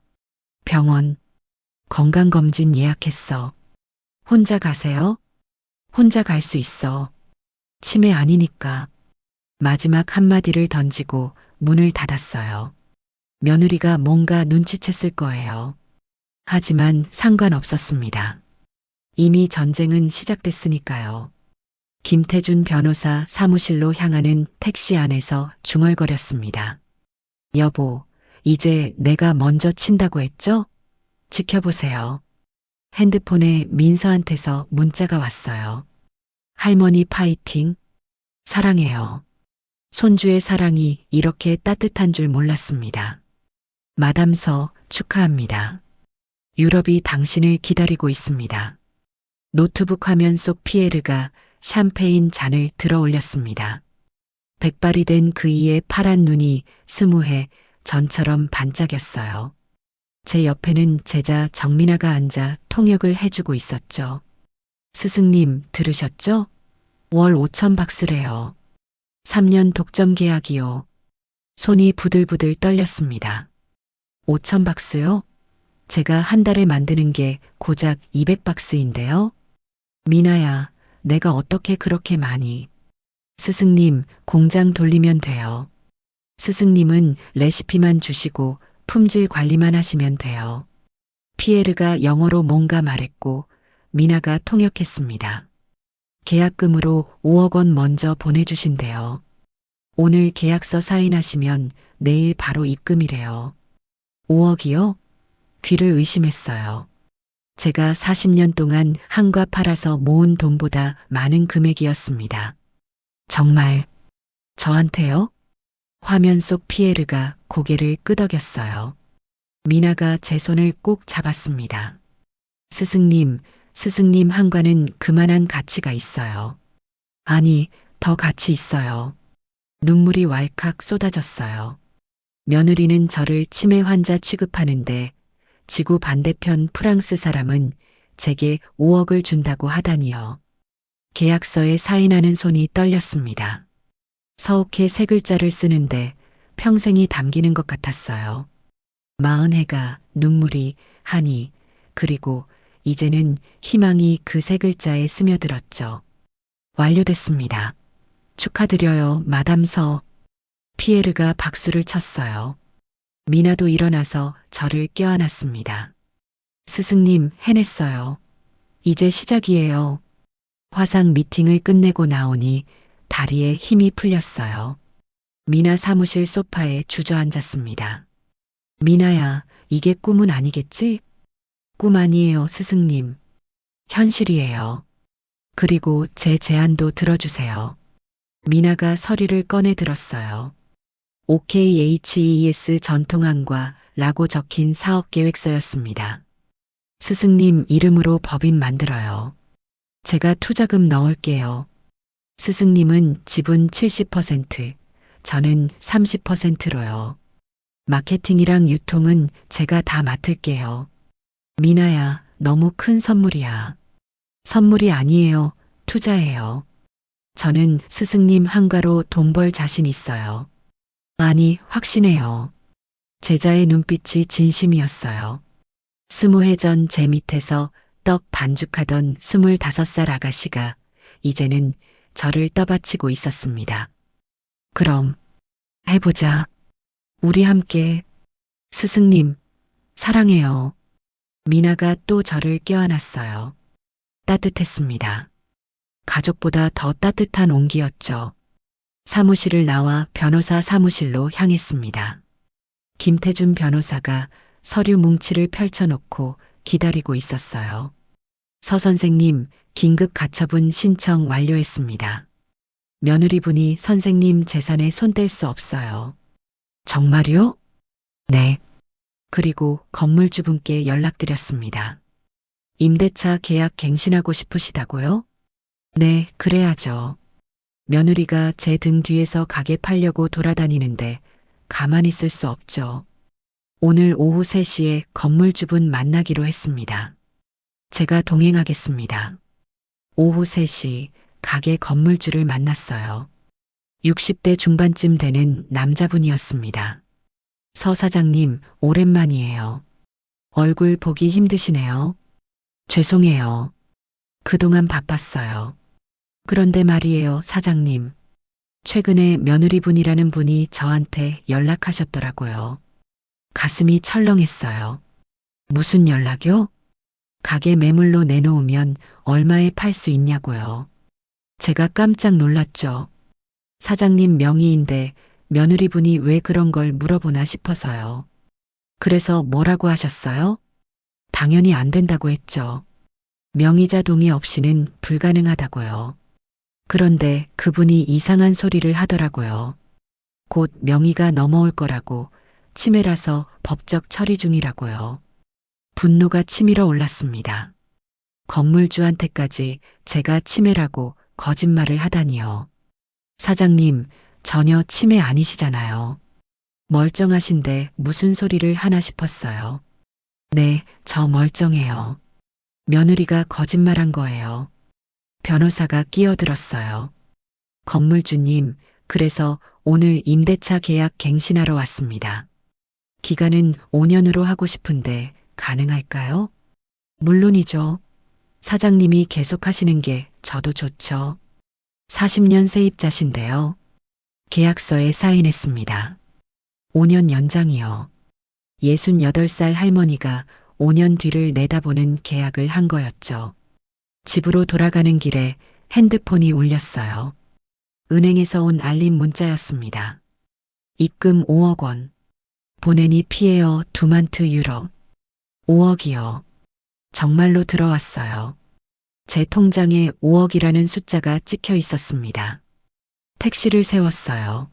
병원. 건강검진 예약했어. 혼자 가세요? 혼자 갈 수 있어. 치매 아니니까. 마지막 한마디를 던지고 문을 닫았어요. 며느리가 뭔가 눈치챘을 거예요. 하지만 상관없었습니다. 이미 전쟁은 시작됐으니까요. 김태준 변호사 사무실로 향하는 택시 안에서 중얼거렸습니다. 여보, 이제 내가 먼저 친다고 했죠? 지켜보세요. 핸드폰에 민서한테서 문자가 왔어요. 할머니 파이팅. 사랑해요. 손주의 사랑이 이렇게 따뜻한 줄 몰랐습니다. 마담서 축하합니다. 유럽이 당신을 기다리고 있습니다. 노트북 화면 속 피에르가 샴페인 잔을 들어 올렸습니다. 백발이 된 그이의 파란 눈이 스무해 전처럼 반짝였어요. 제 옆에는 제자 정민아가 앉아 통역을 해주고 있었죠. 스승님 들으셨죠? 월 5천 박스래요. 3년 독점 계약이요. 손이 부들부들 떨렸습니다. 5천 박스요? 제가 한 달에 만드는 게 고작 200박스인데요. 미나야, 내가 어떻게 그렇게 많이. 스승님, 공장 돌리면 돼요. 스승님은 레시피만 주시고 품질 관리만 하시면 돼요. 피에르가 영어로 뭔가 말했고 미나가 통역했습니다. 계약금으로 5억 원 먼저 보내주신대요. 오늘 계약서 사인하시면 내일 바로 입금이래요. 5억이요? 귀를 의심했어요. 제가 40년 동안 한과 팔아서 모은 돈보다 많은 금액이었습니다. 정말 저한테요? 화면 속 피에르가 고개를 끄덕였어요. 미나가 제 손을 꼭 잡았습니다. 스승님, 스승님 한과는 그만한 가치가 있어요. 아니, 더 가치 있어요. 눈물이 왈칵 쏟아졌어요. 며느리는 저를 치매 환자 취급하는데 지구 반대편 프랑스 사람은 제게 5억을 준다고 하다니요. 계약서에 사인하는 손이 떨렸습니다. 서욱해 세 글자를 쓰는데 평생이 담기는 것 같았어요. 40해가 눈물이 한이 그리고 이제는 희망이 그 세 글자에 스며들었죠. 완료됐습니다. 축하드려요, 마담서. 피에르가 박수를 쳤어요. 미나도 일어나서 저를 껴안았습니다. 스승님, 해냈어요. 이제 시작이에요. 화상 미팅을 끝내고 나오니 다리에 힘이 풀렸어요. 미나 사무실 소파에 주저앉았습니다. 미나야, 이게 꿈은 아니겠지? 꿈 아니에요, 스승님. 현실이에요. 그리고 제 제안도 들어주세요. 미나가 서류를 꺼내 들었어요. OKHES 전통항과 라고 적힌 사업계획서였습니다. 스승님 이름으로 법인 만들어요. 제가 투자금 넣을게요. 스승님은 지분 70%, 저는 30%로요. 마케팅이랑 유통은 제가 다 맡을게요. 미나야, 너무 큰 선물이야. 선물이 아니에요. 투자예요. 저는 스승님 한가로 돈 벌 자신 있어요. 아니, 확신해요. 제자의 눈빛이 진심이었어요. 20해 전 제 밑에서 떡 반죽하던 25살 아가씨가 이제는 저를 떠받치고 있었습니다. 그럼 해보자. 우리 함께. 스승님, 사랑해요. 미나가 또 저를 껴안았어요. 따뜻했습니다. 가족보다 더 따뜻한 온기였죠. 사무실을 나와 변호사 사무실로 향했습니다. 김태준 변호사가 서류 뭉치를 펼쳐놓고 기다리고 있었어요. 서 선생님, 긴급 가처분 신청 완료했습니다. 며느리분이 선생님 재산에 손댈 수 없어요. 정말요? 네. 그리고 건물주분께 연락드렸습니다. 임대차 계약 갱신하고 싶으시다고요? 네, 그래야죠. 며느리가 제 등 뒤에서 가게 팔려고 돌아다니는데 가만히 있을 수 없죠. 오늘 오후 3시에 건물주분 만나기로 했습니다. 제가 동행하겠습니다. 오후 3시 가게 건물주를 만났어요. 60대 중반쯤 되는 남자분이었습니다. 서 사장님, 오랜만이에요. 얼굴 보기 힘드시네요. 죄송해요. 그동안 바빴어요. 그런데 말이에요, 사장님. 최근에 며느리분이라는 분이 저한테 연락하셨더라고요. 가슴이 철렁했어요. 무슨 연락요? 가게 매물로 내놓으면 얼마에 팔 수 있냐고요. 제가 깜짝 놀랐죠. 사장님 명의인데 며느리분이 왜 그런 걸 물어보나 싶어서요. 그래서 뭐라고 하셨어요? 당연히 안 된다고 했죠. 명의자 동의 없이는 불가능하다고요. 그런데 그분이 이상한 소리를 하더라고요. 곧 명의가 넘어올 거라고, 치매라서 법적 처리 중이라고요. 분노가 치밀어 올랐습니다. 건물주한테까지 제가 치매라고 거짓말을 하다니요. 사장님, 전혀 치매 아니시잖아요. 멀쩡하신데 무슨 소리를 하나 싶었어요. 네, 저 멀쩡해요. 며느리가 거짓말한 거예요. 변호사가 끼어들었어요. 건물주님, 그래서 오늘 임대차 계약 갱신하러 왔습니다. 기간은 5년으로 하고 싶은데 가능할까요? 물론이죠. 사장님이 계속하시는 게 저도 좋죠. 40년 세입자신데요. 계약서에 사인했습니다. 5년 연장이요. 68살 할머니가 5년 뒤를 내다보는 계약을 한 거였죠. 집으로 돌아가는 길에 핸드폰이 울렸어요. 은행에서 온 알림 문자였습니다. 입금 5억 원. 보내니 피해요 두만트 유로. 5억이요. 정말로 들어왔어요. 제 통장에 5억이라는 숫자가 찍혀 있었습니다. 택시를 세웠어요.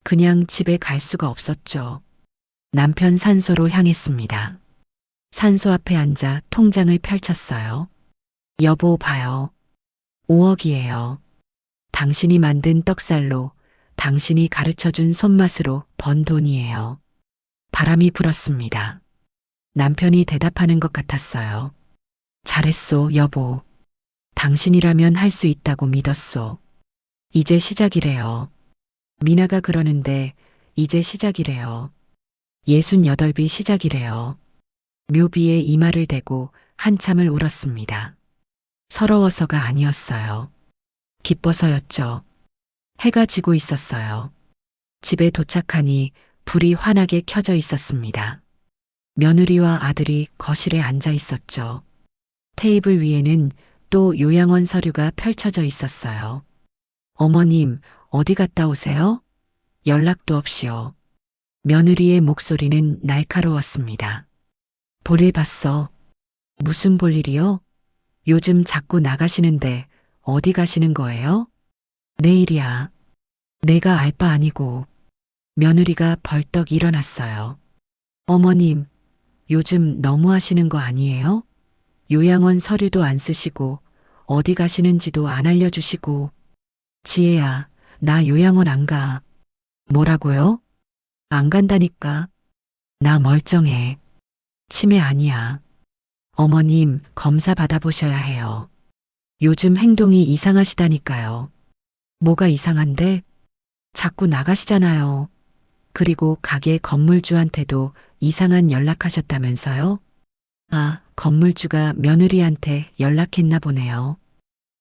그냥 집에 갈 수가 없었죠. 남편 산소로 향했습니다. 산소 앞에 앉아 통장을 펼쳤어요. 여보 봐요. 5억이에요. 당신이 만든 떡살로, 당신이 가르쳐준 손맛으로 번 돈이에요. 바람이 불었습니다. 남편이 대답하는 것 같았어요. 잘했소, 여보. 당신이라면 할 수 있다고 믿었소. 이제 시작이래요. 미나가 그러는데 이제 시작이래요. 68비 시작이래요. 묘비에 이마를 대고 한참을 울었습니다. 서러워서가 아니었어요. 기뻐서였죠. 해가 지고 있었어요. 집에 도착하니 불이 환하게 켜져 있었습니다. 며느리와 아들이 거실에 앉아 있었죠. 테이블 위에는 또 요양원 서류가 펼쳐져 있었어요. 어머님, 어디 갔다 오세요? 연락도 없이요. 며느리의 목소리는 날카로웠습니다. 볼일 봤어. 무슨 볼일이요? 요즘 자꾸 나가시는데 어디 가시는 거예요? 내일이야. 내가 알 바 아니고. 며느리가 벌떡 일어났어요. 어머님, 요즘 너무 하시는 거 아니에요? 요양원 서류도 안 쓰시고 어디 가시는지도 안 알려주시고. 지혜야, 나 요양원 안 가. 뭐라고요? 안 간다니까. 나 멀쩡해. 치매 아니야. 어머님, 검사 받아보셔야 해요. 요즘 행동이 이상하시다니까요. 뭐가 이상한데? 자꾸 나가시잖아요. 그리고 가게 건물주한테도 이상한 연락하셨다면서요? 아, 건물주가 며느리한테 연락했나 보네요.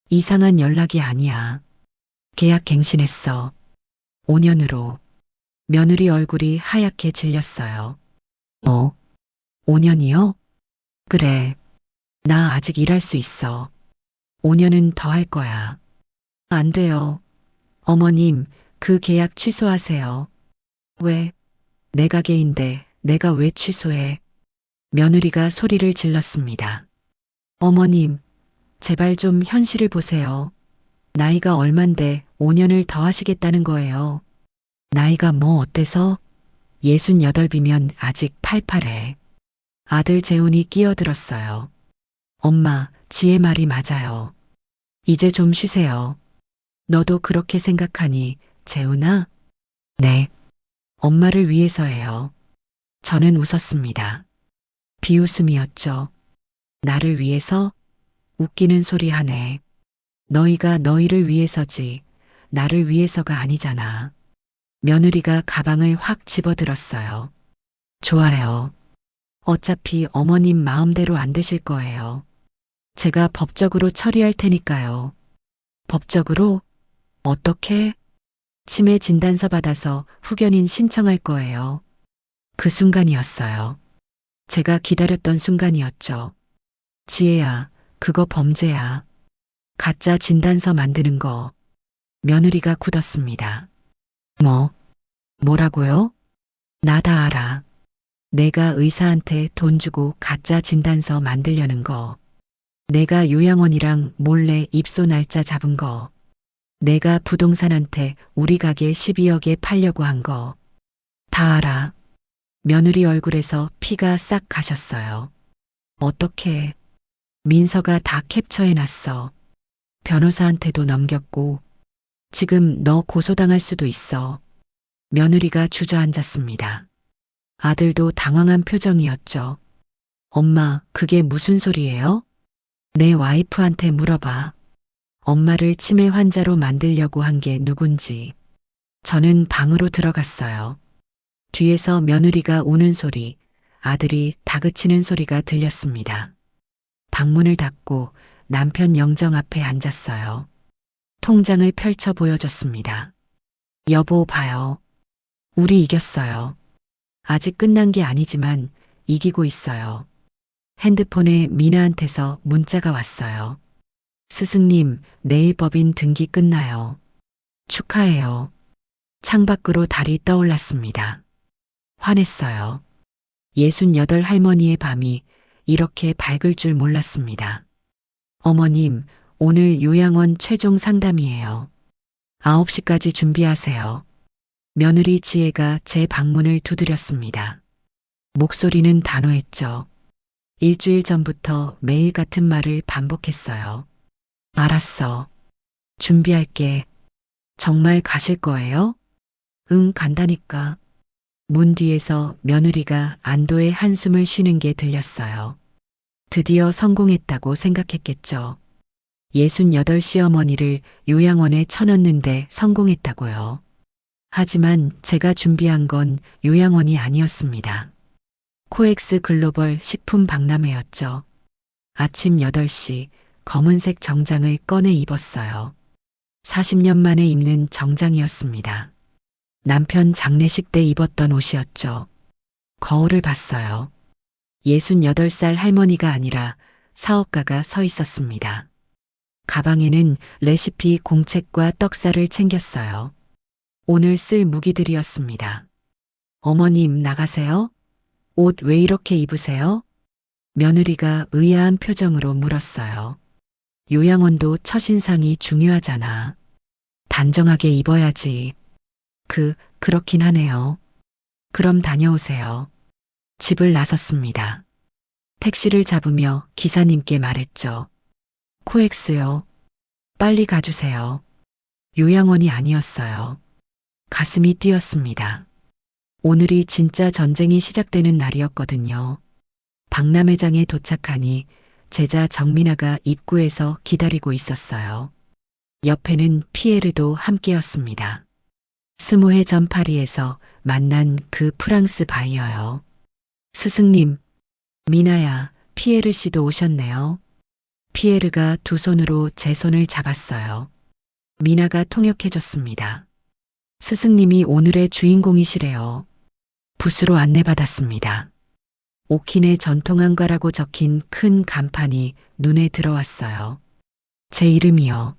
이상한 연락이 아니야. 계약 갱신했어. 5년으로. 며느리 얼굴이 하얗게 질렸어요. 5년이요? 그래. 나 아직 일할 수 있어. 5년은 더 할 거야. 안 돼요. 어머님, 그 계약 취소하세요. 왜? 내 가게인데 내가 왜 취소해? 며느리가 소리를 질렀습니다. 어머님, 제발 좀 현실을 보세요. 나이가 얼만데 5년을 더 하시겠다는 거예요. 나이가 뭐 어때서? 68이면 아직 팔팔해. 아들 재훈이 끼어들었어요. 엄마, 지혜 말이 맞아요. 이제 좀 쉬세요. 너도 그렇게 생각하니, 재훈아? 네. 엄마를 위해서예요. 저는 웃었습니다. 비웃음이었죠. 나를 위해서? 웃기는 소리 하네. 너희가 너희를 위해서지, 나를 위해서가 아니잖아. 며느리가 가방을 확 집어들었어요. 좋아요. 어차피 어머님 마음대로 안 되실 거예요. 제가 법적으로 처리할 테니까요. 법적으로? 어떻게? 치매 진단서 받아서 후견인 신청할 거예요. 그 순간이었어요. 제가 기다렸던 순간이었죠. 지혜야, 그거 범죄야. 가짜 진단서 만드는 거. 며느리가 굳었습니다. 뭐라고요? 나 다 알아. 내가 의사한테 돈 주고 가짜 진단서 만들려는 거. 내가 요양원이랑 몰래 입소 날짜 잡은 거. 내가 부동산한테 우리 가게 12억에 팔려고 한 거. 다 알아. 며느리 얼굴에서 피가 싹 가셨어요. 어떻게? 민서가 다 캡처해놨어. 변호사한테도 넘겼고. 지금 너 고소당할 수도 있어. 며느리가 주저앉았습니다. 아들도 당황한 표정이었죠. 엄마, 그게 무슨 소리예요? 내 와이프한테 물어봐. 엄마를 치매 환자로 만들려고 한 게 누군지. 저는 방으로 들어갔어요. 뒤에서 며느리가 우는 소리, 아들이 다그치는 소리가 들렸습니다. 방문을 닫고 남편 영정 앞에 앉았어요. 통장을 펼쳐 보여줬습니다. 여보, 봐요. 우리 이겼어요. 아직 끝난 게 아니지만 이기고 있어요. 핸드폰에 미나한테서 문자가 왔어요. 스승님, 내일 법인 등기 끝나요. 축하해요. 창밖으로 달이 떠올랐습니다. 화냈어요. 68 할머니의 밤이 이렇게 밝을 줄 몰랐습니다. 어머님, 오늘 요양원 최종 상담이에요. 9시까지 준비하세요. 며느리 지혜가 제 방문을 두드렸습니다. 목소리는 단호했죠. 일주일 전부터 매일 같은 말을 반복했어요. 알았어. 준비할게. 정말 가실 거예요? 응, 간다니까. 문 뒤에서 며느리가 안도의 한숨을 쉬는 게 들렸어요. 드디어 성공했다고 생각했겠죠. 68 시어머니를 요양원에 쳐넣는데 성공했다고요. 하지만 제가 준비한 건 요양원이 아니었습니다. 코엑스 글로벌 식품 박람회였죠. 아침 8시 검은색 정장을 꺼내 입었어요. 40년 만에 입는 정장이었습니다. 남편 장례식 때 입었던 옷이었죠. 거울을 봤어요. 68살 할머니가 아니라 사업가가 서 있었습니다. 가방에는 레시피 공책과 떡살을 챙겼어요. 오늘 쓸 무기들이었습니다. 어머님, 나가세요? 옷 왜 이렇게 입으세요? 며느리가 의아한 표정으로 물었어요. 요양원도 첫인상이 중요하잖아. 단정하게 입어야지. 그렇긴 하네요. 그럼 다녀오세요. 집을 나섰습니다. 택시를 잡으며 기사님께 말했죠. 코엑스요. 빨리 가주세요. 요양원이 아니었어요. 가슴이 뛰었습니다. 오늘이 진짜 전쟁이 시작되는 날이었거든요. 박람회장에 도착하니 제자 정민아가 입구에서 기다리고 있었어요. 옆에는 피에르도 함께였습니다. 20해 전 파리에서 만난 그 프랑스 바이어요. 스승님, 미나야, 피에르 씨도 오셨네요. 피에르가 두 손으로 제 손을 잡았어요. 미나가 통역해줬습니다. 스승님이 오늘의 주인공이시래요. 붓으로 안내받았습니다. 오킨의 전통한가라고 적힌 큰 간판이 눈에 들어왔어요. 제 이름이요.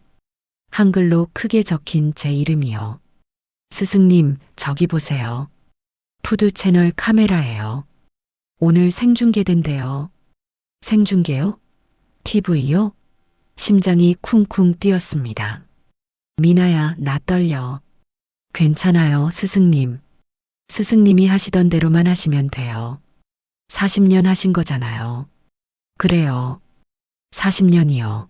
한글로 크게 적힌 제 이름이요. 스승님, 저기 보세요. 푸드 채널 카메라예요. 오늘 생중계된대요. 생중계요? TV요? 심장이 쿵쿵 뛰었습니다. 미나야, 나 떨려. 괜찮아요, 스승님. 스승님이 하시던 대로만 하시면 돼요. 40년 하신 거잖아요. 그래요. 40년이요.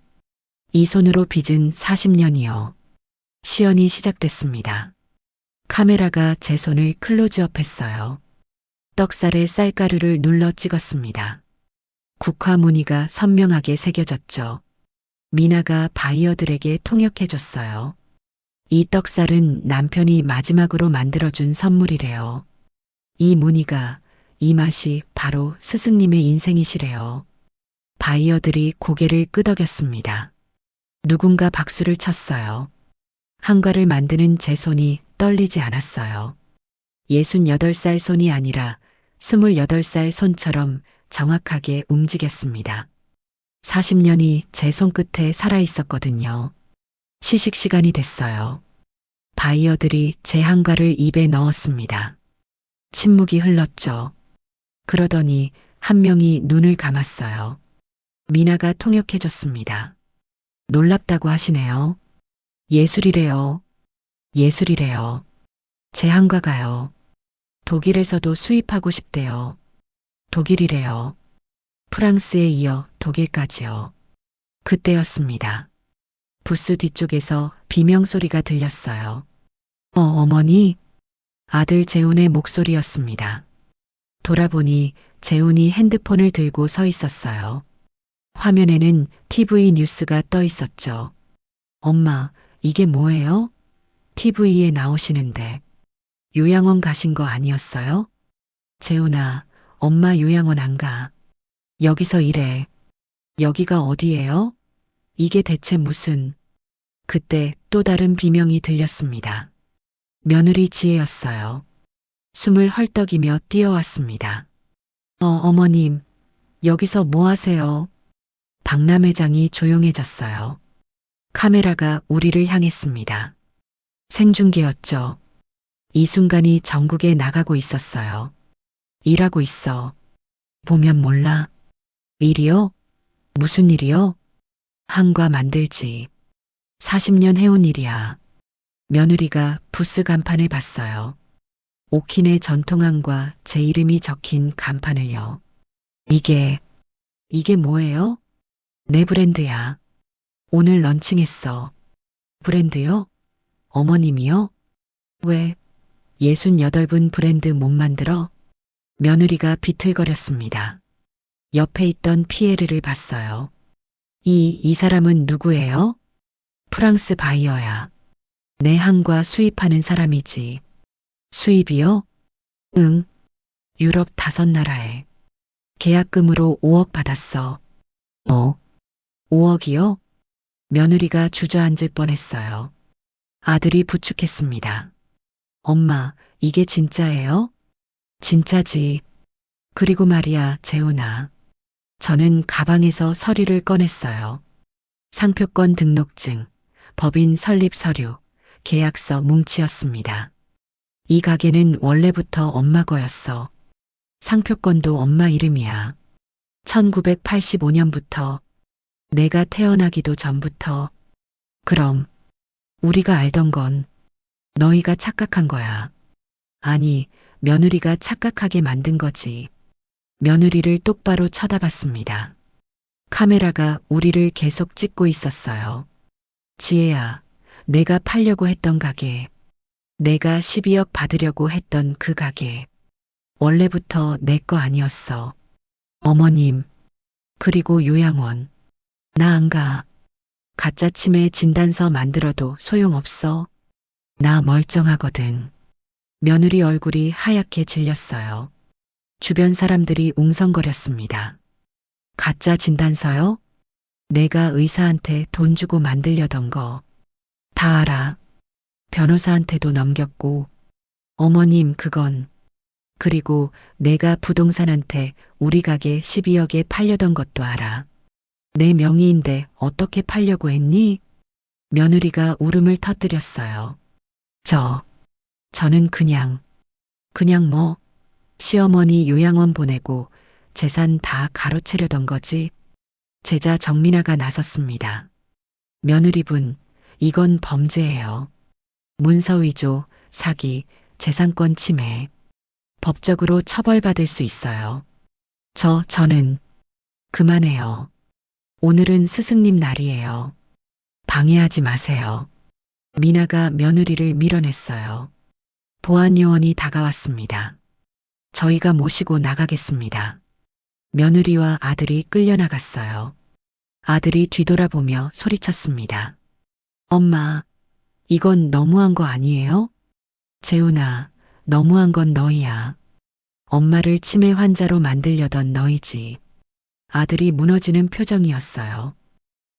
이 손으로 빚은 40년이요. 시연이 시작됐습니다. 카메라가 제 손을 클로즈업 했어요. 떡살에 쌀가루를 눌러 찍었습니다. 국화 무늬가 선명하게 새겨졌죠. 미나가 바이어들에게 통역해줬어요. 이 떡살은 남편이 마지막으로 만들어준 선물이래요. 이 무늬가, 이 맛이 바로 스승님의 인생이시래요. 바이어들이 고개를 끄덕였습니다. 누군가 박수를 쳤어요. 한과를 만드는 제 손이 떨리지 않았어요. 68살 손이 아니라 28살 손처럼 정확하게 움직였습니다. 40년이 제 손끝에 살아있었거든요. 시식 시간이 됐어요. 바이어들이 제 한과를 입에 넣었습니다. 침묵이 흘렀죠. 그러더니 한 명이 눈을 감았어요. 미나가 통역해줬습니다. 놀랍다고 하시네요. 예술이래요. 예술이래요. 제 한과가요. 독일에서도 수입하고 싶대요. 독일이래요. 프랑스에 이어 독일까지요. 그때였습니다. 부스 뒤쪽에서 비명소리가 들렸어요. 어머니? 아들 재훈의 목소리였습니다. 돌아보니 재훈이 핸드폰을 들고 서 있었어요. 화면에는 TV 뉴스가 떠 있었죠. 엄마, 이게 뭐예요? TV에 나오시는데. 요양원 가신 거 아니었어요? 재훈아, 엄마 요양원 안 가. 여기서 일해. 여기가 어디예요? 이게 대체 무슨... 그때 또 다른 비명이 들렸습니다. 며느리 지혜였어요. 숨을 헐떡이며 뛰어왔습니다. 어머님, 여기서 뭐 하세요? 박람회장이 조용해졌어요. 카메라가 우리를 향했습니다. 생중계였죠. 이 순간이 전국에 나가고 있었어요. 일하고 있어. 보면 몰라. 일이요? 무슨 일이요? 한과 만들지. 40년 해온 일이야. 며느리가 부스 간판을 봤어요. 오킨의 전통한과 제 이름이 적힌 간판을요. 이게 뭐예요? 내 브랜드야. 오늘 런칭했어. 브랜드요? 어머님이요? 왜? 68분 브랜드 못 만들어? 며느리가 비틀거렸습니다. 옆에 있던 피에르를 봤어요. 이 사람은 누구예요? 프랑스 바이어야. 내 한과 수입하는 사람이지. 수입이요? 응. 유럽 5나라에. 계약금으로 5억 받았어. 5억이요? 며느리가 주저앉을 뻔했어요. 아들이 부축했습니다. 엄마, 이게 진짜예요? 진짜지. 그리고 말이야, 재훈아. 저는 가방에서 서류를 꺼냈어요. 상표권 등록증, 법인 설립 서류, 계약서 뭉치였습니다. 이 가게는 원래부터 엄마 거였어. 상표권도 엄마 이름이야. 1985년부터, 내가 태어나기도 전부터. 그럼 우리가 알던 건 너희가 착각한 거야. 아니, 며느리가 착각하게 만든 거지. 며느리를 똑바로 쳐다봤습니다. 카메라가 우리를 계속 찍고 있었어요. 지혜야, 내가 팔려고 했던 가게. 내가 12억 받으려고 했던 그 가게. 원래부터 내 거 아니었어. 어머님, 그리고 요양원. 나 안 가. 가짜 치매 진단서 만들어도 소용없어. 나 멀쩡하거든. 며느리 얼굴이 하얗게 질렸어요. 주변 사람들이 웅성거렸습니다. 가짜 진단서요? 내가 의사한테 돈 주고 만들려던 거. 다 알아. 변호사한테도 넘겼고. 어머님, 그건. 그리고 내가 부동산한테 우리 가게 12억에 팔려던 것도 알아. 내 명의인데 어떻게 팔려고 했니? 며느리가 울음을 터뜨렸어요. 저는 그냥 뭐, 시어머니 요양원 보내고 재산 다 가로채려던 거지. 제자 정민아가 나섰습니다. 며느리분, 이건 범죄예요. 문서 위조, 사기, 재산권 침해. 법적으로 처벌받을 수 있어요. 저는 그만해요. 오늘은 스승님 날이에요. 방해하지 마세요. 미나가 며느리를 밀어냈어요. 보안요원이 다가왔습니다. 저희가 모시고 나가겠습니다. 며느리와 아들이 끌려나갔어요. 아들이 뒤돌아보며 소리쳤습니다. 엄마, 이건 너무한 거 아니에요? 재훈아, 너무한 건 너희야. 엄마를 치매 환자로 만들려던 너희지. 아들이 무너지는 표정이었어요.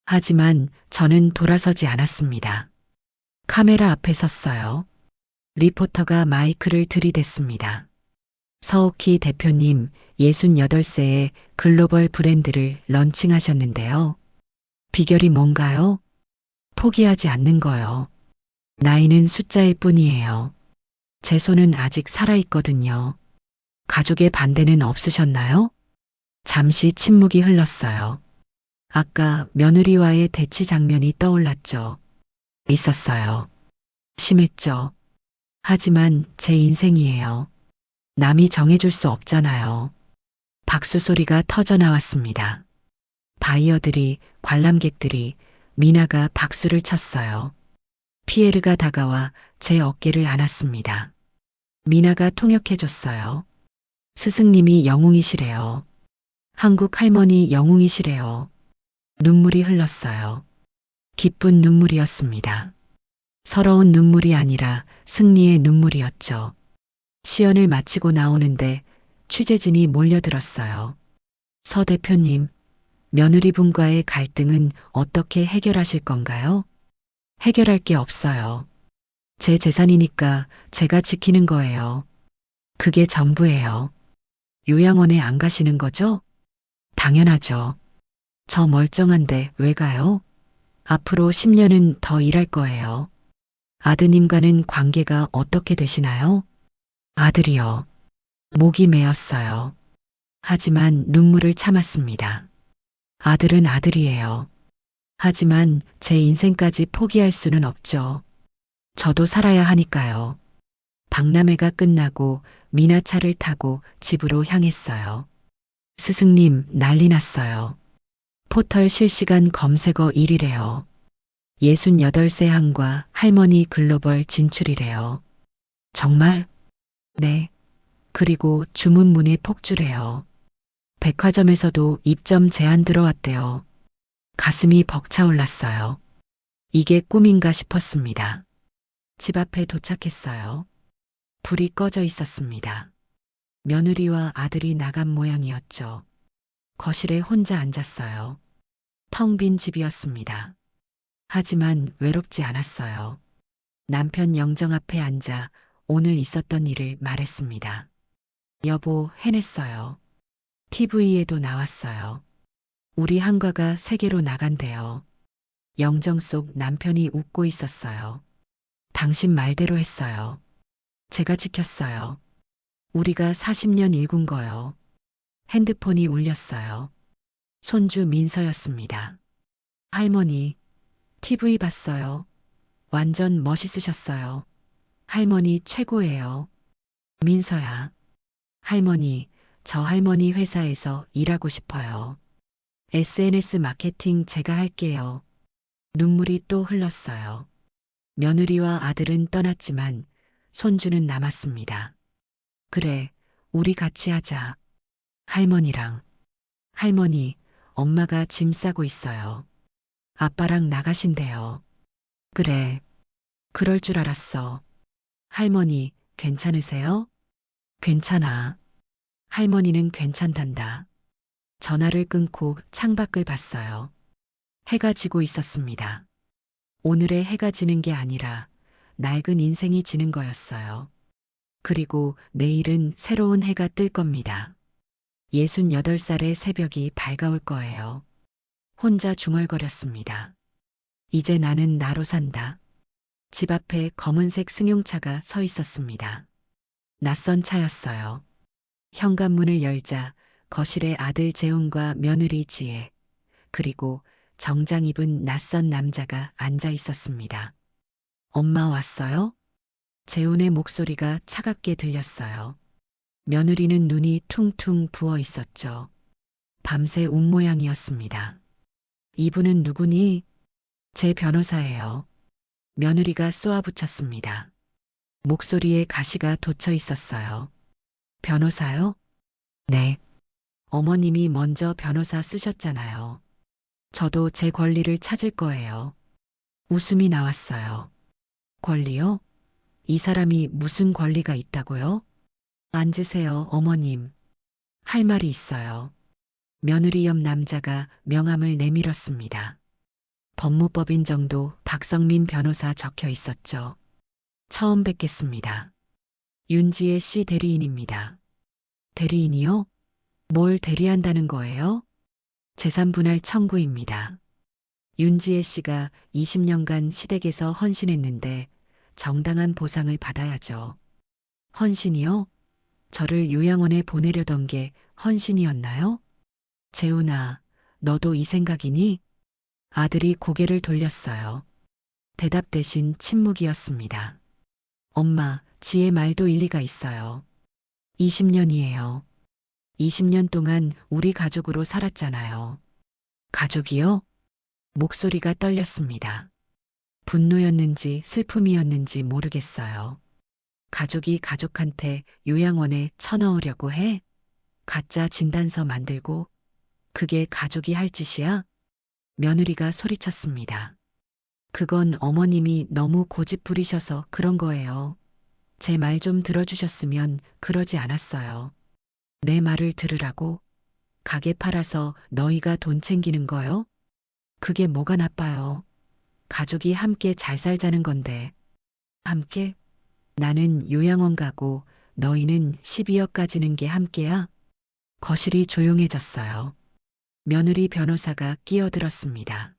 하지만 저는 돌아서지 않았습니다. 카메라 앞에 섰어요. 리포터가 마이크를 들이댔습니다. 서옥희 대표님, 68세에 글로벌 브랜드를 런칭하셨는데요. 비결이 뭔가요? 포기하지 않는 거요. 나이는 숫자일 뿐이에요. 제 손은 아직 살아있거든요. 가족의 반대는 없으셨나요? 잠시 침묵이 흘렀어요. 아까 며느리와의 대치 장면이 떠올랐죠. 있었어요. 심했죠. 하지만 제 인생이에요. 남이 정해줄 수 없잖아요. 박수 소리가 터져 나왔습니다. 바이어들이, 관람객들이, 미나가 박수를 쳤어요. 피에르가 다가와 제 어깨를 안았습니다. 미나가 통역해줬어요. 스승님이 영웅이시래요. 한국 할머니 영웅이시래요. 눈물이 흘렀어요. 기쁜 눈물이었습니다. 서러운 눈물이 아니라 승리의 눈물이었죠. 시연을 마치고 나오는데 취재진이 몰려들었어요. 서 대표님, 며느리분과의 갈등은 어떻게 해결하실 건가요? 해결할 게 없어요. 제 재산이니까 제가 지키는 거예요. 그게 전부예요. 요양원에 안 가시는 거죠? 당연하죠. 저 멀쩡한데 왜 가요? 앞으로 10년은 더 일할 거예요. 아드님과는 관계가 어떻게 되시나요? 아들이요. 목이 메었어요. 하지만 눈물을 참았습니다. 아들은 아들이에요. 하지만 제 인생까지 포기할 수는 없죠. 저도 살아야 하니까요. 박람회가 끝나고 미나차를 타고 집으로 향했어요. 스승님, 난리 났어요. 포털 실시간 검색어 1위래요. 68세 한과 할머니 글로벌 진출이래요. 정말? 네. 그리고 주문문의 폭주래요. 백화점에서도 입점 제한 들어왔대요. 가슴이 벅차올랐어요. 이게 꿈인가 싶었습니다. 집 앞에 도착했어요. 불이 꺼져 있었습니다. 며느리와 아들이 나간 모양이었죠. 거실에 혼자 앉았어요. 텅 빈 집이었습니다. 하지만 외롭지 않았어요. 남편 영정 앞에 앉아 오늘 있었던 일을 말했습니다. 여보, 해냈어요. TV에도 나왔어요. 우리 한과가 세계로 나간대요. 영정 속 남편이 웃고 있었어요. 당신 말대로 했어요. 제가 지켰어요. 우리가 40년 일군 거요. 핸드폰이 울렸어요. 손주 민서였습니다. 할머니, TV 봤어요. 완전 멋있으셨어요. 할머니 최고예요. 민서야. 할머니, 저 할머니 회사에서 일하고 싶어요. SNS 마케팅 제가 할게요. 눈물이 또 흘렀어요. 며느리와 아들은 떠났지만 손주는 남았습니다. 그래, 우리 같이 하자. 할머니랑. 할머니, 엄마가 짐 싸고 있어요. 아빠랑 나가신대요. 그래, 그럴 줄 알았어. 할머니, 괜찮으세요? 괜찮아. 할머니는 괜찮단다. 전화를 끊고 창밖을 봤어요. 해가 지고 있었습니다. 오늘의 해가 지는 게 아니라 낡은 인생이 지는 거였어요. 그리고 내일은 새로운 해가 뜰 겁니다. 68살의 새벽이 밝아올 거예요. 혼자 중얼거렸습니다. 이제 나는 나로 산다. 집 앞에 검은색 승용차가 서 있었습니다. 낯선 차였어요. 현관문을 열자 거실에 아들 재훈과 며느리 지혜, 그리고 정장 입은 낯선 남자가 앉아 있었습니다. 엄마 왔어요? 재훈의 목소리가 차갑게 들렸어요. 며느리는 눈이 퉁퉁 부어 있었죠. 밤새 운 모양이었습니다. 이분은 누구니? 제 변호사예요. 며느리가 쏘아붙였습니다. 목소리에 가시가 돋쳐 있었어요. 변호사요? 네. 어머님이 먼저 변호사 쓰셨잖아요. 저도 제 권리를 찾을 거예요. 웃음이 나왔어요. 권리요? 이 사람이 무슨 권리가 있다고요? 앉으세요, 어머님. 할 말이 있어요. 며느리 옆 남자가 명함을 내밀었습니다. 법무법인 정도 박성민 변호사 적혀 있었죠. 처음 뵙겠습니다. 윤지혜 씨 대리인입니다. 대리인이요? 뭘 대리한다는 거예요? 재산분할 청구입니다. 윤지혜 씨가 20년간 시댁에서 헌신했는데 정당한 보상을 받아야죠. 헌신이요? 저를 요양원에 보내려던 게 헌신이었나요? 재훈아, 너도 이 생각이니? 아들이 고개를 돌렸어요. 대답 대신 침묵이었습니다. 엄마, 지혜 말도 일리가 있어요. 20년이에요. 20년 동안 우리 가족으로 살았잖아요. 가족이요? 목소리가 떨렸습니다. 분노였는지 슬픔이었는지 모르겠어요. 가족이 가족한테 요양원에 쳐넣으려고 해? 가짜 진단서 만들고? 그게 가족이 할 짓이야? 며느리가 소리쳤습니다. 그건 어머님이 너무 고집 부리셔서 그런 거예요. 제 말 좀 들어주셨으면 그러지 않았어요. 내 말을 들으라고? 가게 팔아서 너희가 돈 챙기는 거요? 그게 뭐가 나빠요? 가족이 함께 잘 살자는 건데. 함께? 나는 요양원 가고 너희는 12억 가지는 게 함께야? 거실이 조용해졌어요. 며느리 변호사가 끼어들었습니다.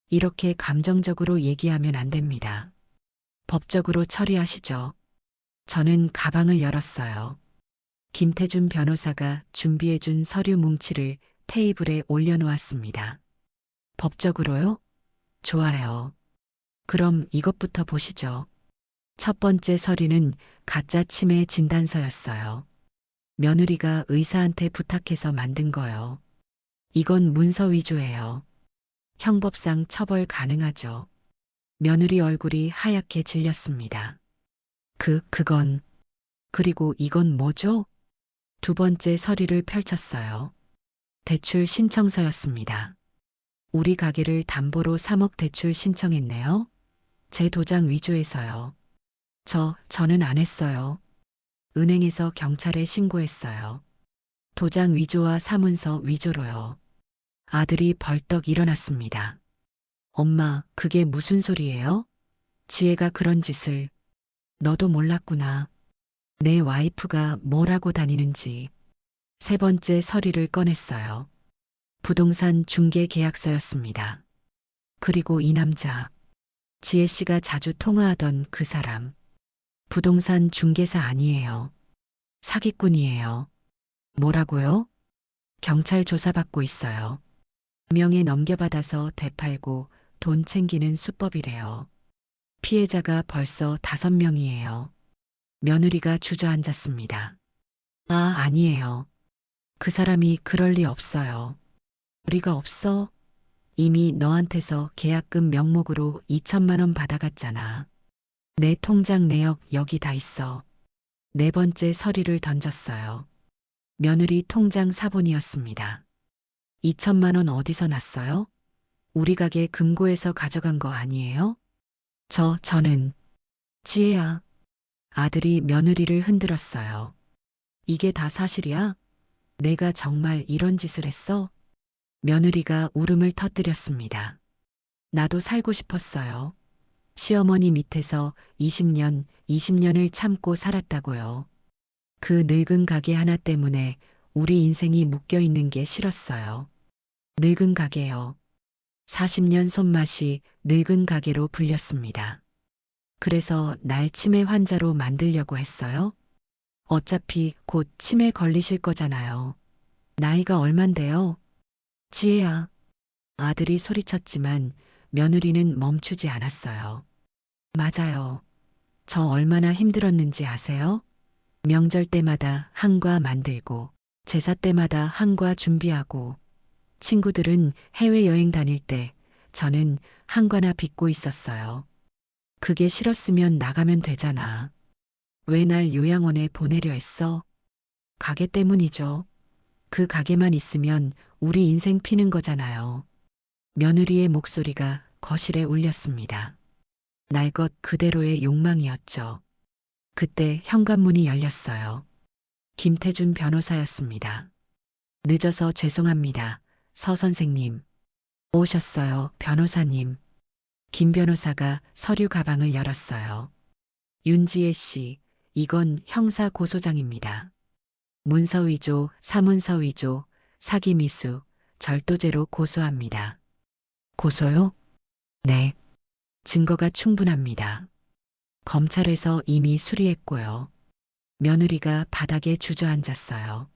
이렇게 감정적으로 얘기하면 안 됩니다. 법적으로 처리하시죠. 저는 가방을 열었어요. 김태준 변호사가 준비해준 서류 뭉치를 테이블에 올려놓았습니다. 법적으로요? 좋아요. 그럼 이것부터 보시죠. 첫 번째 서류는 가짜 치매 진단서였어요. 며느리가 의사한테 부탁해서 만든 거요. 이건 문서 위조예요. 형법상 처벌 가능하죠. 며느리 얼굴이 하얗게 질렸습니다. 그건. 그리고 이건 뭐죠? 두 번째 서류를 펼쳤어요. 대출 신청서였습니다. 우리 가게를 담보로 3억 대출 신청했네요. 제 도장 위조해서요. 저는 안 했어요. 은행에서 경찰에 신고했어요. 도장 위조와 사문서 위조로요. 아들이 벌떡 일어났습니다. 엄마, 그게 무슨 소리예요? 지혜가 그런 짓을. 너도 몰랐구나. 내 와이프가 뭐라고 다니는지. 세 번째 서류를 꺼냈어요. 부동산 중개 계약서였습니다. 그리고 이 남자, 지혜 씨가 자주 통화하던 그 사람. 부동산 중개사 아니에요. 사기꾼이에요. 뭐라고요? 경찰 조사받고 있어요. 명예 넘겨받아서 되팔고 돈 챙기는 수법이래요. 피해자가 벌써 5명이에요. 며느리가 주저앉았습니다. 아니에요. 그 사람이 그럴 리 없어요. 우리가 없어? 이미 너한테서 계약금 명목으로 2천만 원 받아갔잖아. 내 통장 내역 여기 다 있어. 네 번째 서류를 던졌어요. 며느리 통장 사본이었습니다. 2천만 원 어디서 났어요? 우리 가게 금고에서 가져간 거 아니에요? 저는. 지혜야. 아들이 며느리를 흔들었어요. 이게 다 사실이야? 내가 정말 이런 짓을 했어? 며느리가 울음을 터뜨렸습니다. 나도 살고 싶었어요. 시어머니 밑에서 20년을 참고 살았다고요. 그 늙은 가게 하나 때문에 우리 인생이 묶여 있는 게 싫었어요. 늙은 가게요. 40년 손맛이 늙은 가게로 불렸습니다. 그래서 날 치매 환자로 만들려고 했어요. 어차피 곧 치매 걸리실 거잖아요. 나이가 얼만데요? 지혜야. 아들이 소리쳤지만 며느리는 멈추지 않았어요. 맞아요. 저 얼마나 힘들었는지 아세요? 명절 때마다 한과 만들고, 제사 때마다 한과 준비하고, 친구들은 해외여행 다닐 때 저는 한과나 빚고 있었어요. 그게 싫었으면 나가면 되잖아. 왜 날 요양원에 보내려 했어? 가게 때문이죠. 그 가게만 있으면 우리 인생 피는 거잖아요. 며느리의 목소리가 거실에 울렸습니다. 날 것 그대로의 욕망이었죠. 그때 현관문이 열렸어요. 김태준 변호사였습니다. 늦어서 죄송합니다. 서 선생님. 오셨어요, 변호사님. 김 변호사가 서류 가방을 열었어요. 윤지혜 씨, 이건 형사 고소장입니다. 문서 위조, 사문서 위조, 사기 미수, 절도죄로 고소합니다. 고소요? 네. 증거가 충분합니다. 검찰에서 이미 수리했고요. 며느리가 바닥에 주저앉았어요.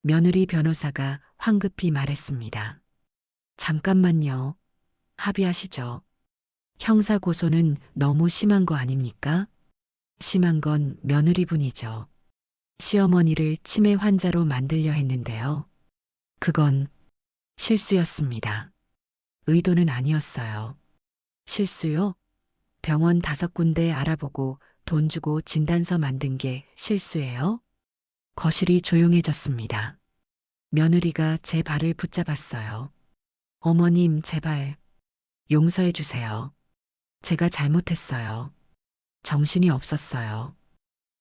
며느리 변호사가 황급히 말했습니다. 잠깐만요. 합의하시죠. 형사 고소는 너무 심한 거 아닙니까? 심한 건 며느리분이죠. 시어머니를 치매 환자로 만들려 했는데요. 그건 실수였습니다. 의도는 아니었어요. 실수요? 병원 5군데 알아보고 돈 주고 진단서 만든 게 실수예요? 거실이 조용해졌습니다. 며느리가 제 발을 붙잡았어요. 어머님, 제발 용서해 주세요. 제가 잘못했어요. 정신이 없었어요.